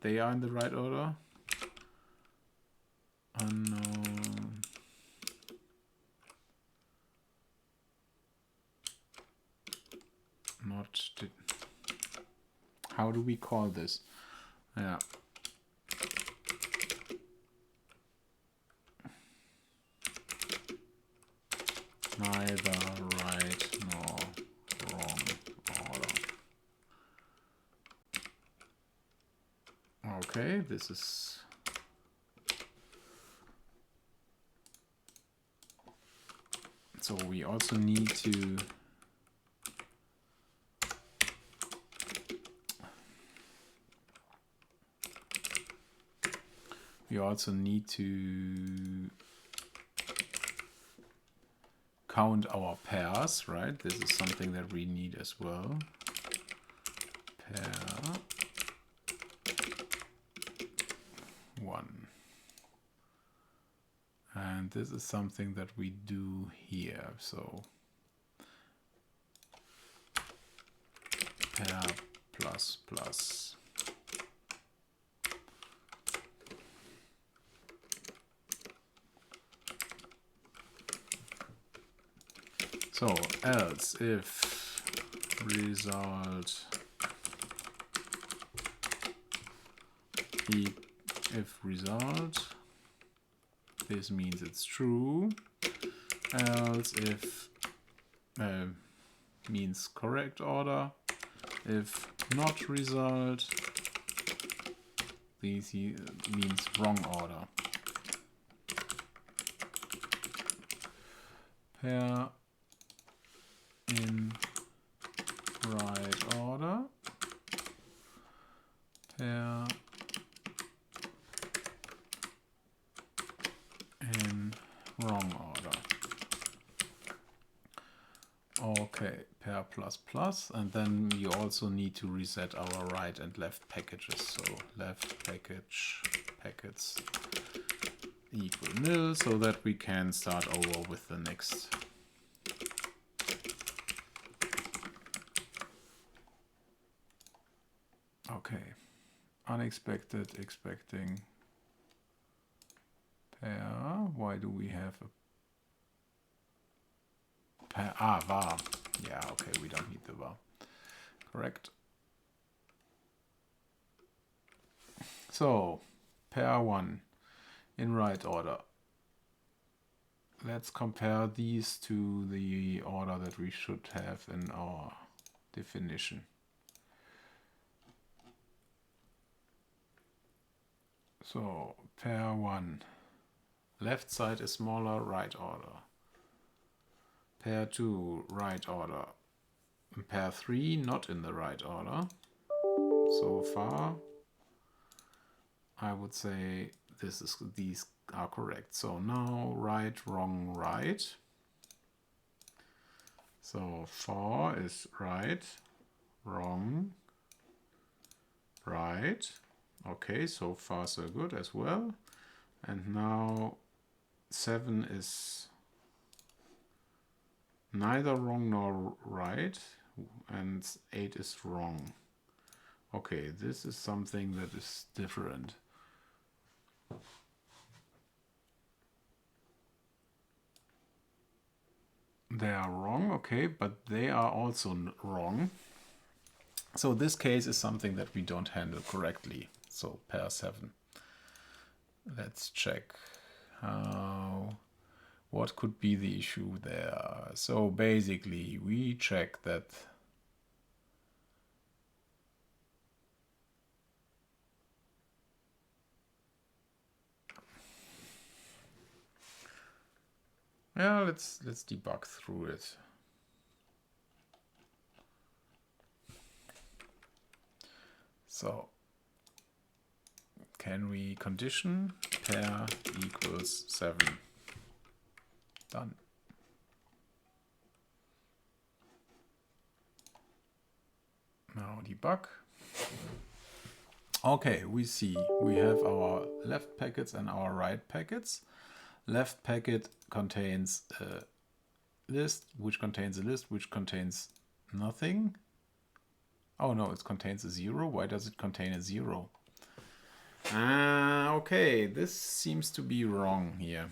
[SPEAKER 1] they are in the right order. Unknown. How do we call this? Yeah. Neither right nor wrong order. Okay, this is so we also need to count our pairs, right? This is something that we need as well. Pair 1. And this is something that we do here. So pair plus plus. So else if result if result, this means it's true, else if means correct order, if not result, this means wrong order. Pair in right order, pair in wrong order. Okay, pair plus plus, and then you also need to reset our right and left packages. So left package packets equal nil, so that we can start over with the next. Okay, unexpected, expecting, pair. Why do we have a pair? Ah, var. Yeah, okay, we don't need the var. Correct. So, pair 1 in right order. Let's compare these to the order that we should have in our definition. So, pair 1. Left side is smaller, right order. Pair 2, right order. And pair 3, not in the right order. So far, I would say these are correct. So now right, wrong, right. So 4 is right, wrong, right. Okay, so far so good as well. And now 7 is neither wrong nor right, and 8 is wrong. Okay, this is something that is different. They are wrong, okay, but they are also wrong. So this case is something that we don't handle correctly. So pair 7. Let's check what could be the issue there. So basically we check that let's debug through it. So can we condition pair equals 7? Done. Now debug. Okay, we see we have our left packets and our right packets. Left packet contains a list, which contains a list, which contains nothing. Oh no, it contains a 0. Why does it contain a 0? Okay, this seems to be wrong here.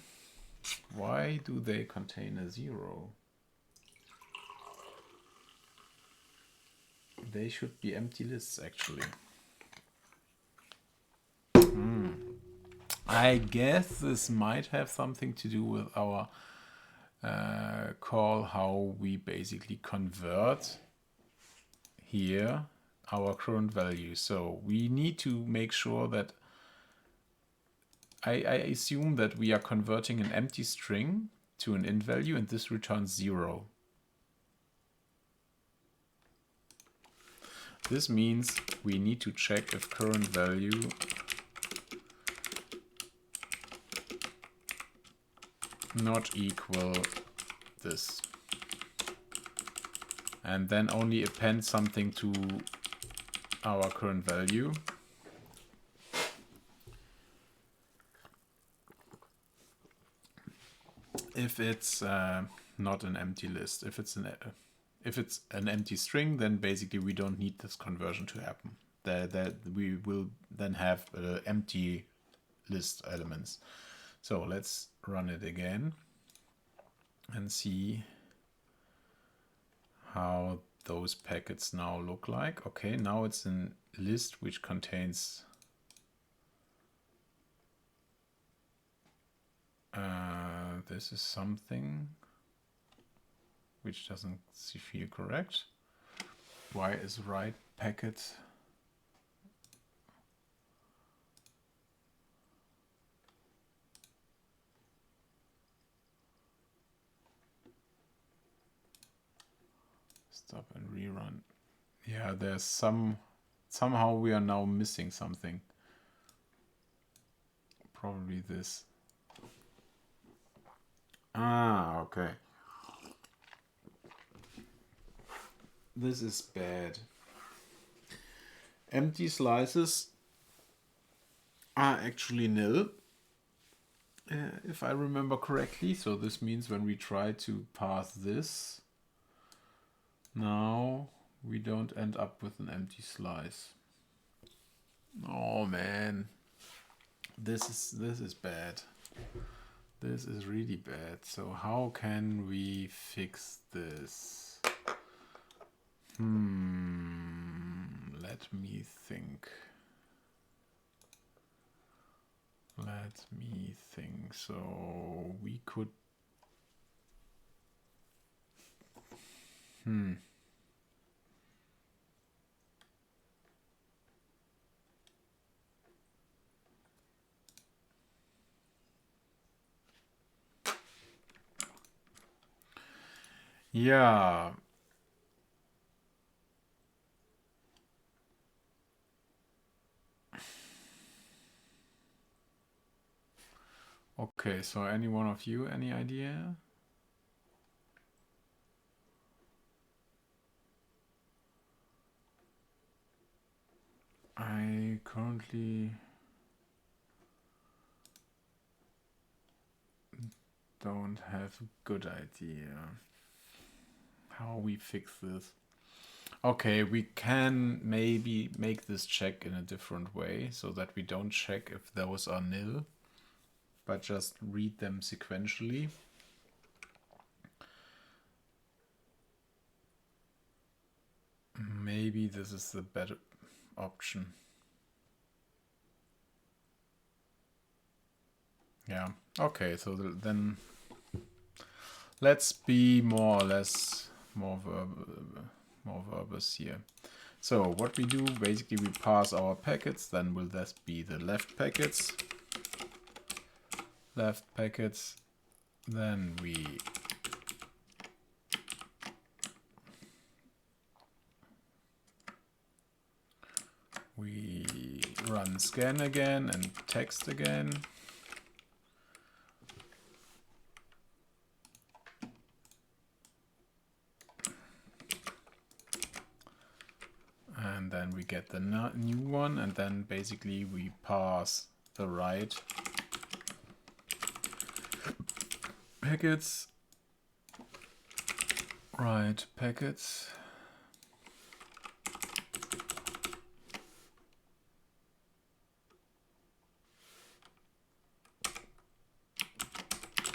[SPEAKER 1] Why do they contain a 0? They should be empty lists, actually. I guess this might have something to do with our call, how we basically convert here our current value. So we need to make sure that I assume that we are converting an empty string to an int value, and this returns 0. This means we need to check if current value not equal this, and then only append something to our current value. If it's not an empty list, if it's if it's an empty string, then basically we don't need this conversion to happen. That we will then have empty list elements. So let's run it again and see how those packets now look like. Okay, now it's a list which contains this is something which doesn't feel correct. Why is write packet? Stop and rerun. Yeah, there's somehow we are now missing something. Probably this. Ah, okay. This is bad. Empty slices are actually nil, if I remember correctly. So this means when we try to pass this, now we don't end up with an empty slice. Oh man, this is bad. This is really bad. So how can we fix this? Let me think. Let me think. So we could. Yeah. Okay, so any one of you, any idea? I currently don't have a good idea how we fix this. Okay, we can maybe make this check in a different way so that we don't check if those are nil, but just read them sequentially. Maybe this is the better option. Yeah, okay, so then let's be more or less more verbose here. So what we do, basically we pass our packets, then will this be the left packets, then we run scan again and text again. And then we get the new one, and then basically we pass the right packets,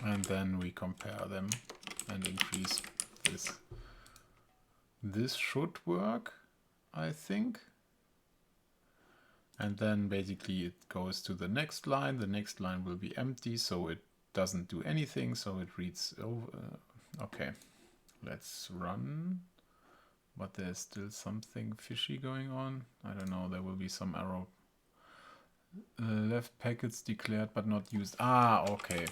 [SPEAKER 1] and then we compare them and increase this. This should work, I think. And then basically it goes to the next line. The next line will be empty, so it doesn't do anything, so it reads over. Okay, let's run. But there's still something fishy going on. I don't know, there will be some error. Left packets declared but not used. Ah, okay.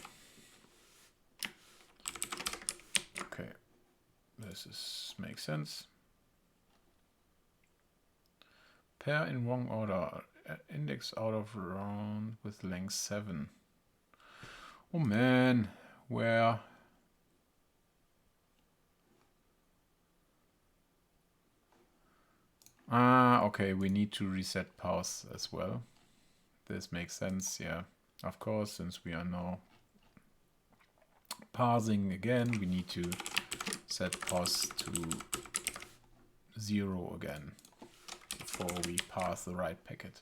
[SPEAKER 1] Okay, this makes sense. Pair in wrong order. Index out of round with length 7. Oh man, where? Ah, okay, we need to reset parse as well. This makes sense, yeah. Of course, since we are now parsing again, we need to set parse to 0 again before we pass the right packet.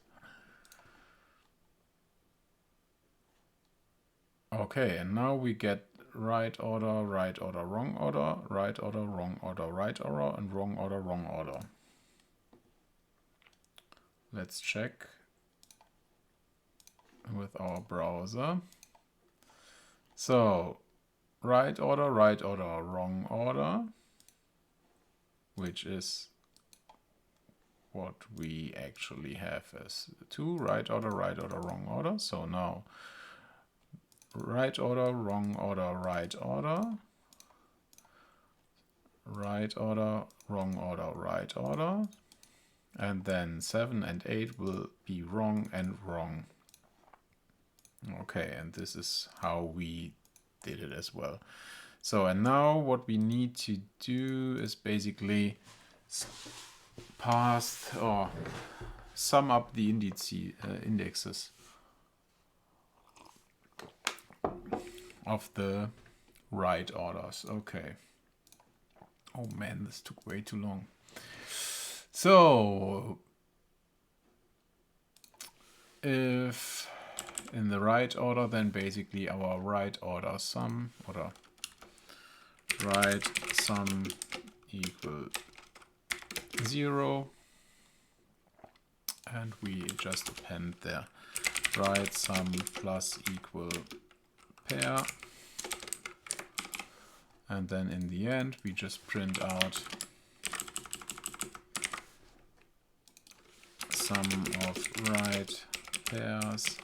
[SPEAKER 1] Okay, and now we get right order, wrong order, right order, wrong order, right order, and wrong order, wrong order. Let's check with our browser. So, right order, wrong order, which is what we actually have as 2, right order, wrong order. So now, right order, wrong order, right order, right order, wrong order, right order, and then 7 and 8 will be wrong and wrong. Okay, and this is how we did it as well. So, and now what we need to do is basically pass or sum up the indexes of the right orders. Okay. Oh man, this took way too long. So, if in the right order, then basically our right order sum or right sum equal 0, and we just append there right sum plus equal pair, and then in the end we just print out sum of right pairs,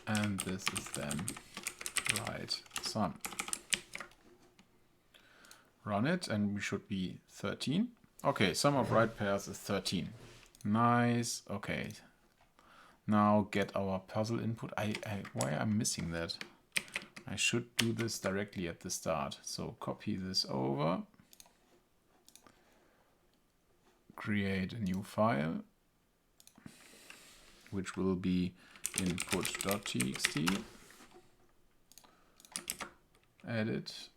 [SPEAKER 1] and this is then right sum. Run it and we should be 13. Okay, sum of right pairs is 13. Nice. Okay. Now get our puzzle input. Why I'm missing that? I should do this directly at the start. So copy this over. Create a new file, which will be input.txt. Edit.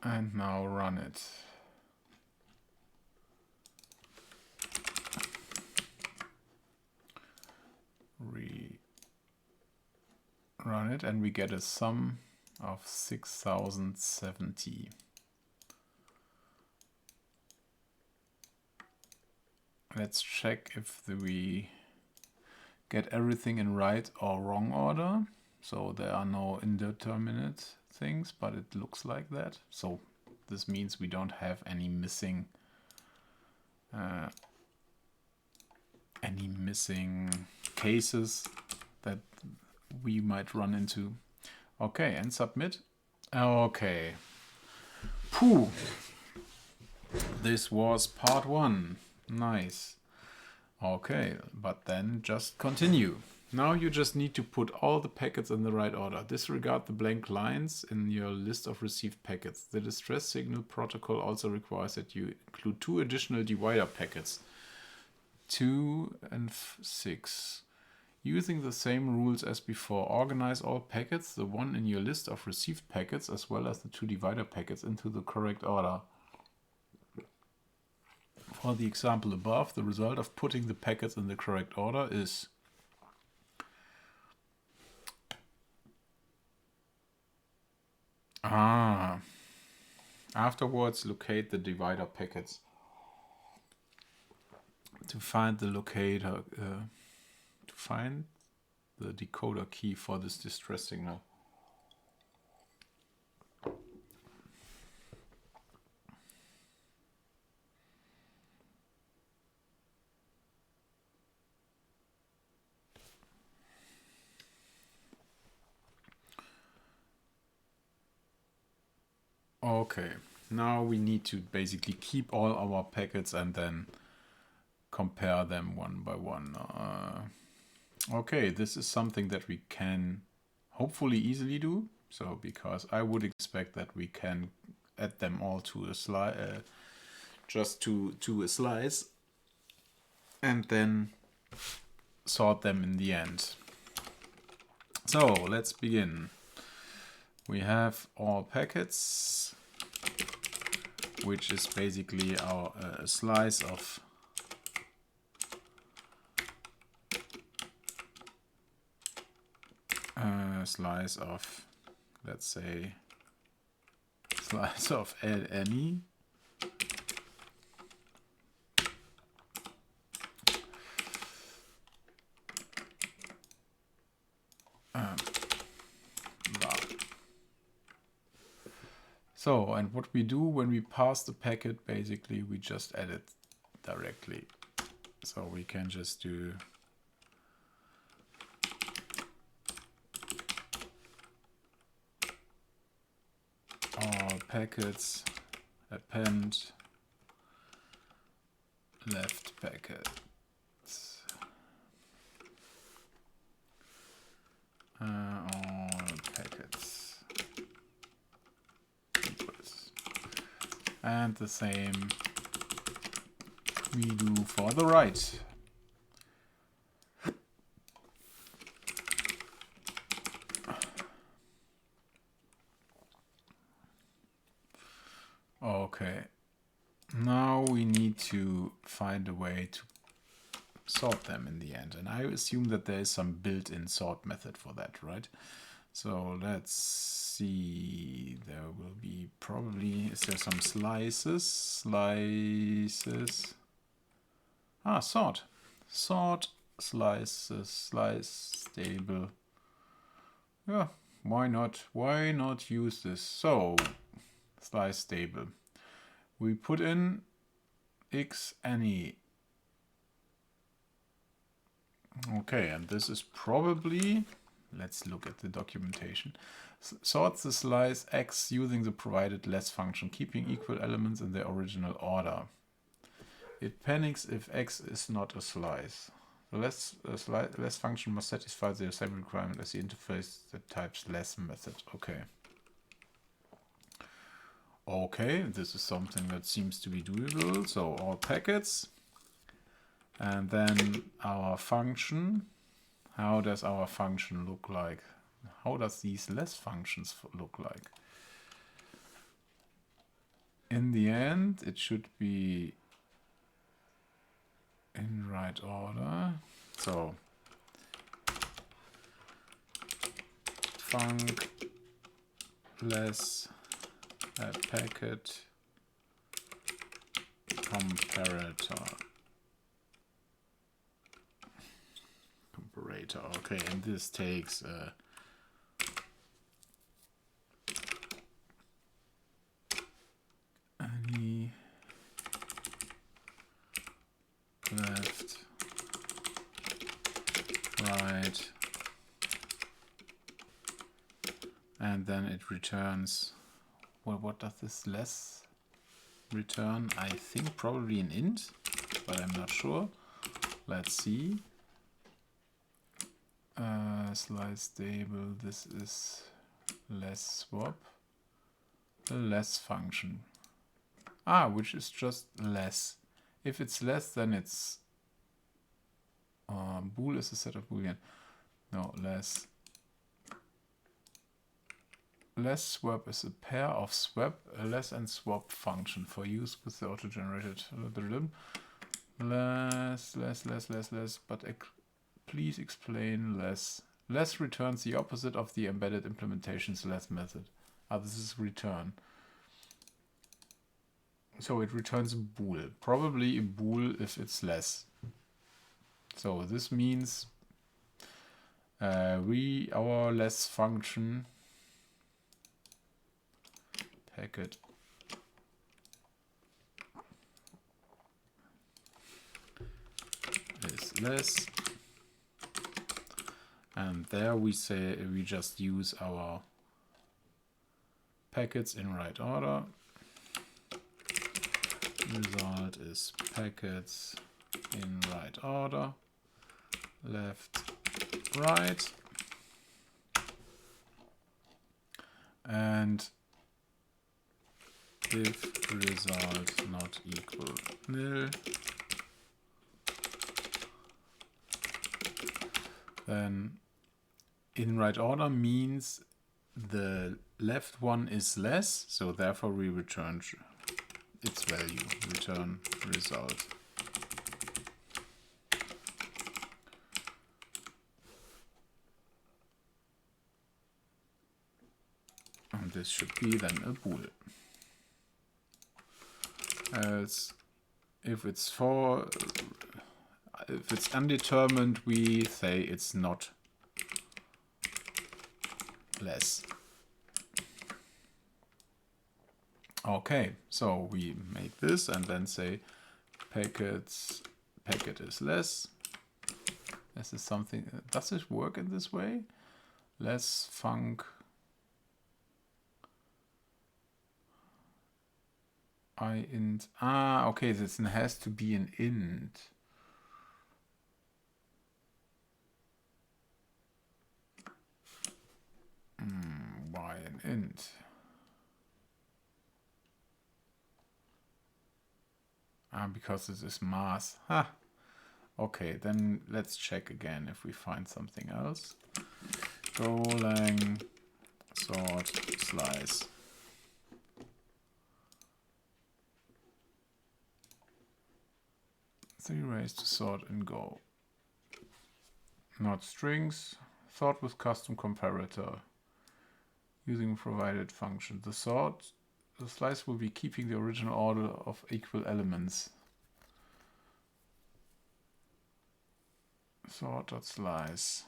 [SPEAKER 1] And now run it. Run it and we get a sum of 6070. Let's check if we get everything in right or wrong order. So there are no indeterminate things, but it looks like that. So this means we don't have any missing cases that we might run into. Okay, and submit. Okay. Phew. This was part 1. Nice. Okay, but then just continue. Now you just need to put all the packets in the right order. Disregard the blank lines in your list of received packets. The distress signal protocol also requires that you include 2 additional divider packets, 2 and 6. Using the same rules as before, organize all packets, the one in your list of received packets, as well as the 2 divider packets, into the correct order. For the example above, the result of putting the packets in the correct order is afterwards locate the divider packets. To find the locator, to find the decoder key for this distress signal. Okay, now we need to basically keep all our packets and then compare them one by one. Okay, this is something that we can hopefully easily do. So, because I would expect that we can add them all to a slide, just to a slice, and then sort them in the end. So let's begin. we have all packets, which is basically our slice of let's say slice of any. So, and what we do when we pass the packet, basically we just add it directly. So we can just do all packets, append, left packets, all packets. And the same we do for the right. Okay, now we need to find a way to sort them in the end. And I assume that there is some built-in sort method for that, right? So let's see, there will be probably, is there some slices? Slices. Ah, sort. Sort, slices, slice, stable. Yeah, why not? Why not use this? So, slice stable. We put in x any. Okay, and this is probably, let's look at the documentation. Sorts the slice x using the provided less function, keeping equal elements in their original order. It panics if x is not a slice. The less function must satisfy the assembly requirement as the interface that types less method. Okay. Okay, this is something that seems to be doable. So all packets. And then our function. How does our function look like? How does these less functions look like? In the end, it should be in right order. So func less a packet comparator. Okay, and this takes any left, right, and then it returns. Well, what does this less return? I think probably an int, but I'm not sure. Let's see. Slice stable. This is less swap. The less function. Ah, which is just less. If it's less, then it's bool is a set of boolean. No, less. Less swap is a pair of swap, a less and swap function for use with the auto-generated less, but please explain less. Less returns the opposite of the embedded implementation's less method. Ah, this is return. So it returns a bool. Probably a bool if it's less. So this means our less function packet is less, and there we say we just use our packets in right order. Result is packets in right order, left, right, and if result not equal nil, then in right order means the left one is less, so therefore we return its value, return result. And this should be then a bool. Else, if it's undetermined, we say it's not less. Okay, so we make this and then say packet is less. This is something. Does this work in this way? Less func I int. Ah, okay, this has to be an int. Why an int? Because this is mass. Ha. Okay, then let's check again if we find something else. Golang sort slice. 3 ways to sort in Go. Not strings. Sort with custom comparator. Using provided function. The slice will be keeping the original order of equal elements. Sort.slice.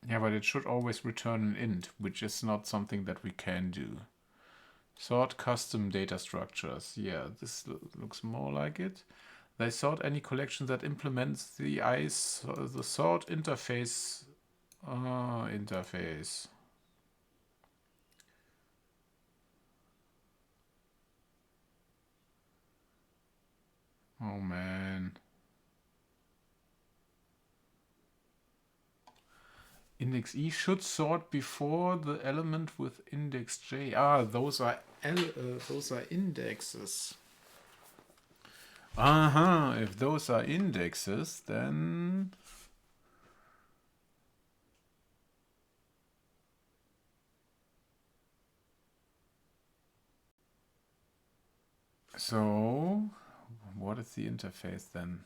[SPEAKER 1] Yeah, but it should always return an int, which is not something that we can do. Sort custom data structures. Yeah, this looks more like it. They sort any collection that implements the sort interface. Interface. Oh man. Index E should sort before the element with index J. Ah, those are indexes. If those are indexes, then so what is the interface then?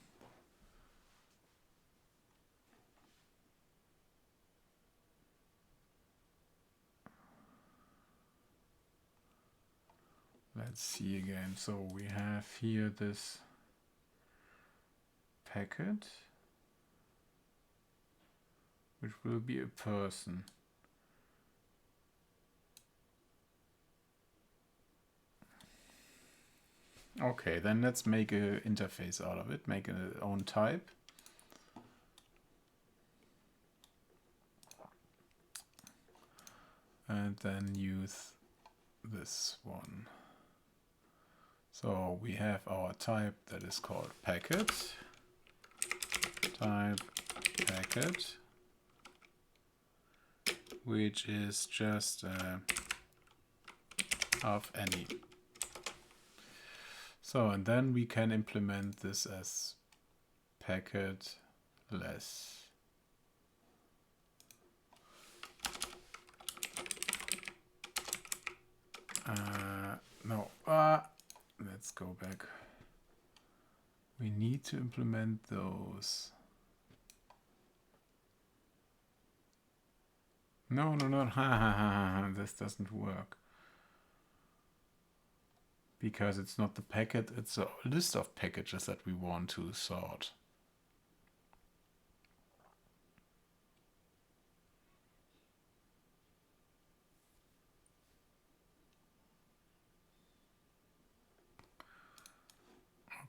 [SPEAKER 1] Let's see again. So we have here this packet, which will be a person. Okay, then let's make an interface out of it, make an own type. And then use this one. So we have our type that is called packet. Type packet, which is just of any. So, and then we can implement this as packet less. Let's go back. We need to implement those. No, this doesn't work. Because it's not the packet, it's a list of packages that we want to sort.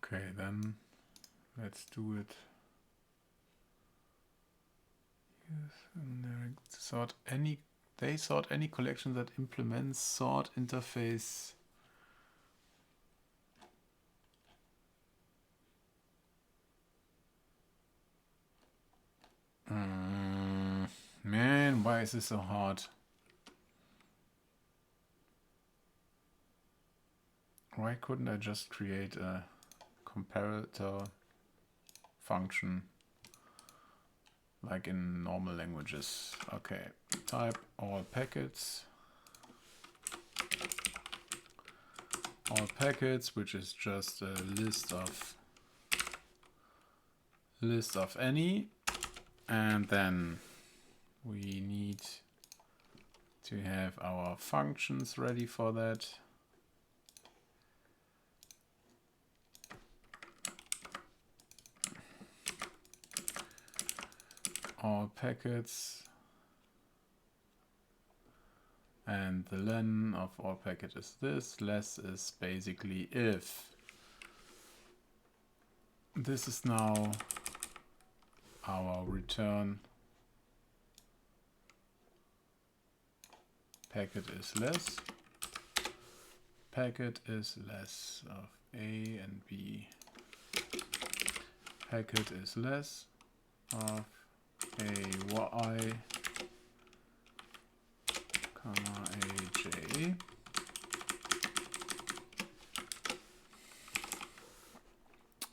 [SPEAKER 1] Okay, then let's do it. They sort any collection that implements sort interface. Man, why is this so hard? Why couldn't I just create a comparator function like in normal languages. Okay, type all packets. All packets, which is just a list of any, and then we need to have our functions ready for that. All packets, and the len of all packet is this. Less is basically if this is now our return packet is less of A and B. Packet is less of AY, comma AJ.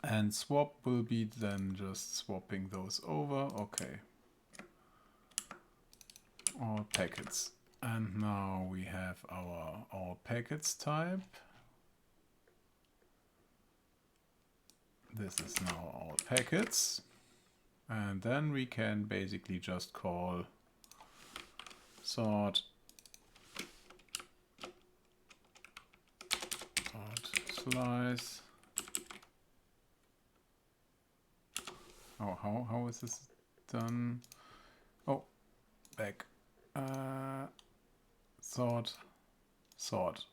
[SPEAKER 1] And swap will be then just swapping those over. Okay. All packets. And now we have our all packets type. This is now all packets. And then we can basically just call sort slice. Oh, how is this done? Oh, back. Sort,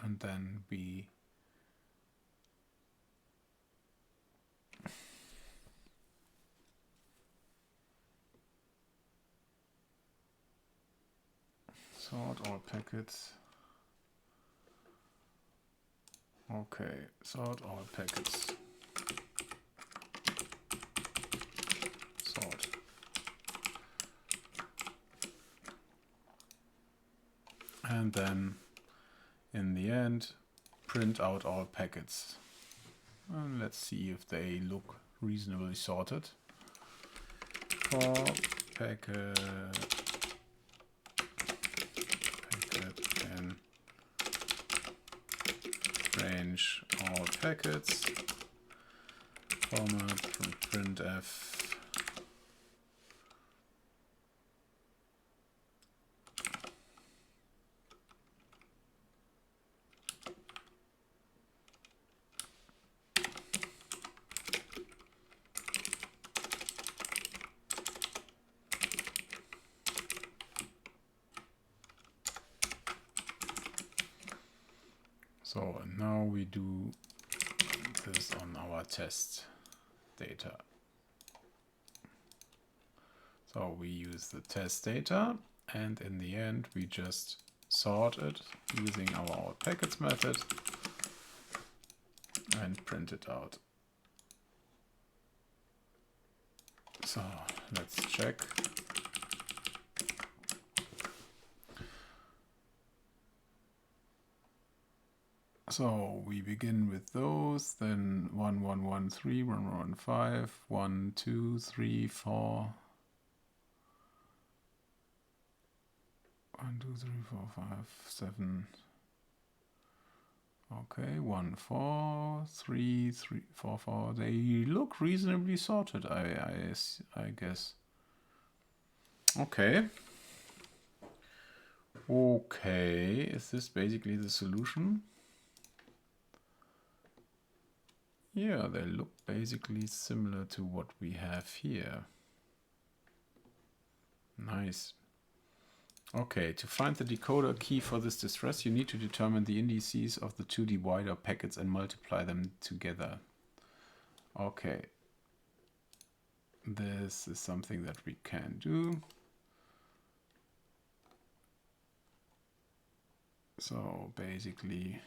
[SPEAKER 1] and then we sort all packets. Okay, sort all packets. Sort. And then in the end, print out all packets. And let's see if they look reasonably sorted. For packet in range all packets, format from printf. So now we do this on our test data. So we use the test data, and in the end we just sort it using our all packets method and print it out. So let's check. So we begin with those, then 1, 1, 1, 3, 1, 1, 5, 1, 2, 3, 4. 1, 2, 3, 4, 5, 7. Okay, 1, 4, 3, 3, 4, 4. They look reasonably sorted, I guess. Okay. Okay, is this basically the solution? Yeah, they look basically similar to what we have here. Nice. Okay, to find the decoder key for this distress, you need to determine the indices of the two divider packets and multiply them together. Okay. This is something that we can do. So basically,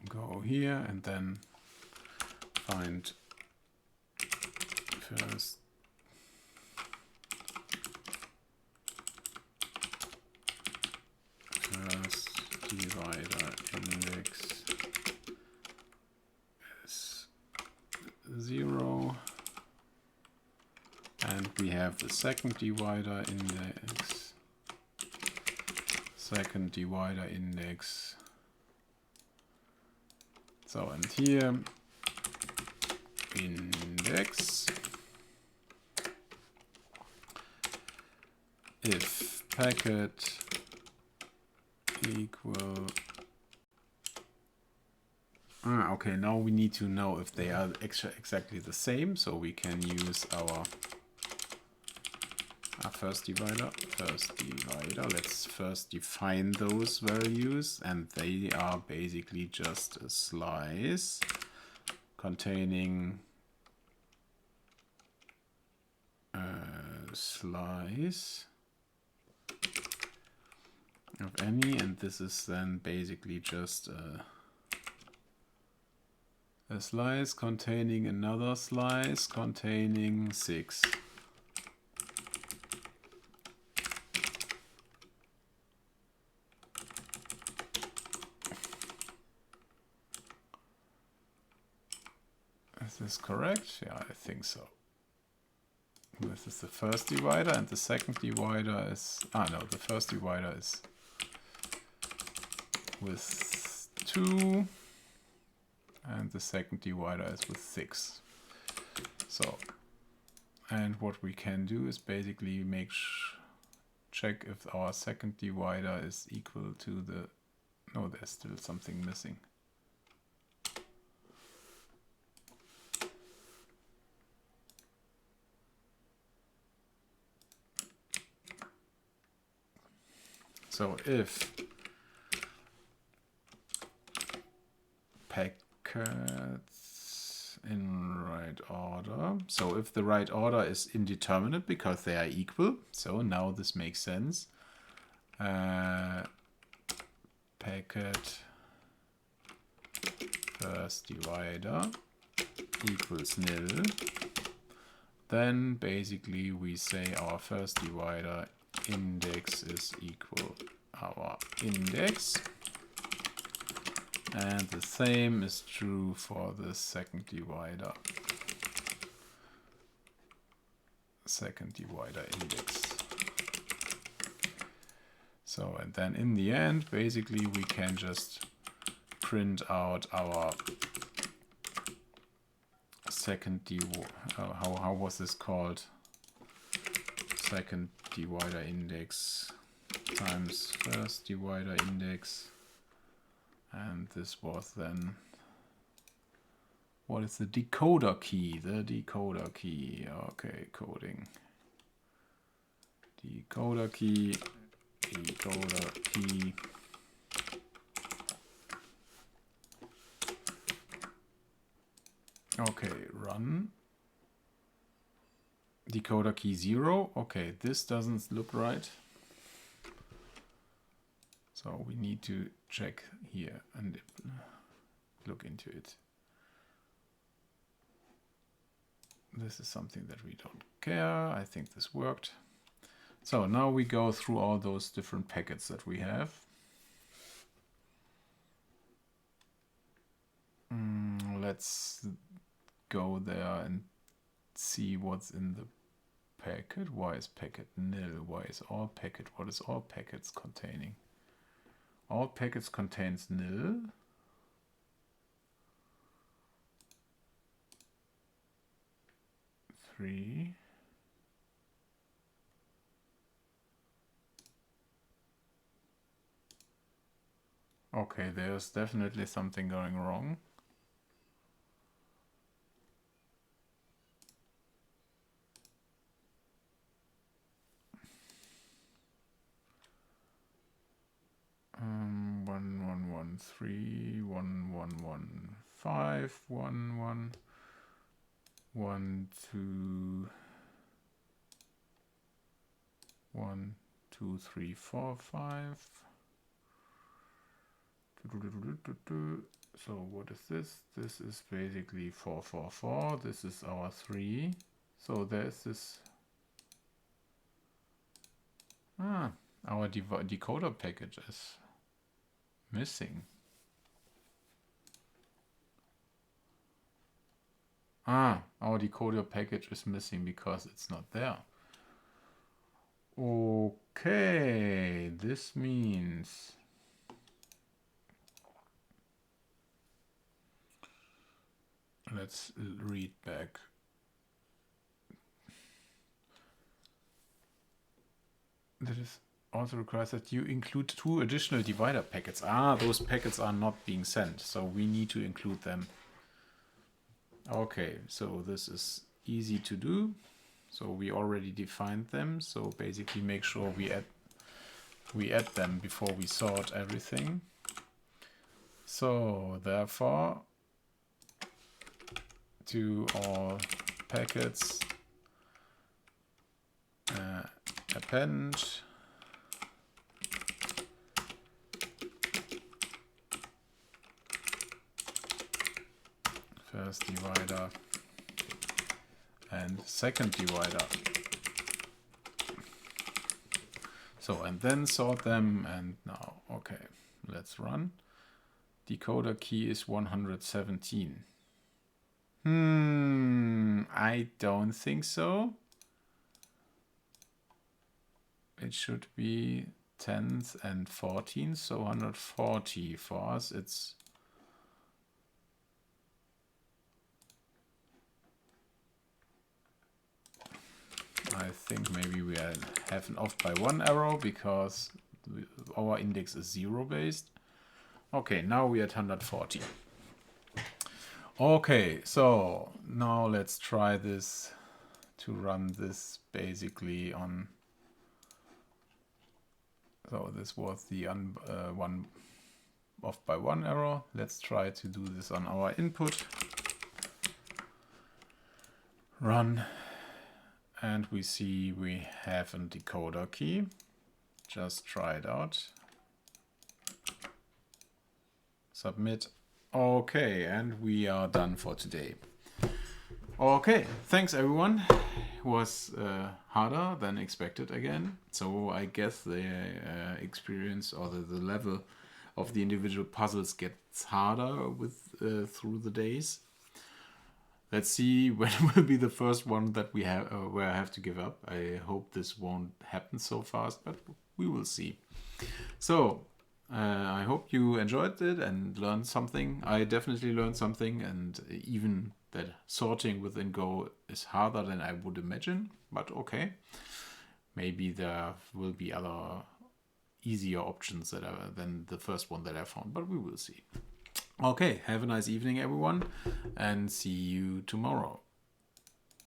[SPEAKER 1] go here and then find first divider index 0. And we have the second divider index. Second divider index. So, and here index if packet equal. Okay, now we need to know if they are exactly the same, so we can use our first divider. Let's first define those values, and they are basically just a slice containing slice of any, and this is then basically just a slice containing another slice containing 6. Is this correct? Yeah, I think so. This is the first divider, and the second divider is... no, the first divider is with 2, and the second divider is with 6. So, and what we can do is basically check if our second divider is equal to the... No, there's still something missing. So if packets in right order, so if the right order is indeterminate because they are equal, so now this makes sense. Packet first divider equals nil. Then basically we say our first divider index is equal our index, and the same is true for the second divider index. So, and then in the end basically we can just print out our second how was this called? Second divider index times first divider index, and this was then, what is the decoder key? The decoder key. Okay, coding. Decoder key. Okay, run. Decoder key 0. Okay, this doesn't look right. So we need to check here and look into it. This is something that we don't care. I think this worked. So now we go through all those different packets that we have. Let's go there and see what's in the packet. Why is packet nil? Why is all packet? What is all packets containing? All packets contains nil. Three. Okay, there's definitely something going wrong. One, 1, 1, 3, 1, 1, 1, 5, 1, 1, 1, 2, 1, 2, 3, 4, 5. So what is this? This is basically 4, 4, 4. This is our 3. So there's this. Our decoder package is missing. Our decoder package is missing because it's not there. Okay, this means let's read back. That is also requires that you include 2 additional divider packets. Those packets are not being sent, so we need to include them. Okay, so this is easy to do. So we already defined them. So basically make sure we add them before we sort everything. So therefore, to all packets append first divider and second divider. So, and then sort them, and now, okay, let's run. Decoder key is 117. I don't think so. It should be 10th and 14th, so 140 for us. It's I think maybe we have an off by 1 error because our index is 0 based. Okay, now we are at 140. Okay, so now let's try this to run this basically on. So this was the one off by 1 error. Let's try to do this on our input. Run. And we see we have a decoder key. Just try it out. Submit. Okay, and we are done for today. Okay, thanks everyone. It was harder than expected again. So I guess the experience or the level of the individual puzzles gets harder with through the days. Let's see when will be the first one that we have where I have to give up. I hope this won't happen so fast, but we will see. So I hope you enjoyed it and learned something. I definitely learned something, and even that sorting within Go is harder than I would imagine, but okay. Maybe there will be other easier options that are than the first one that I found, but we will see. Okay, have a nice evening, everyone, and see you tomorrow.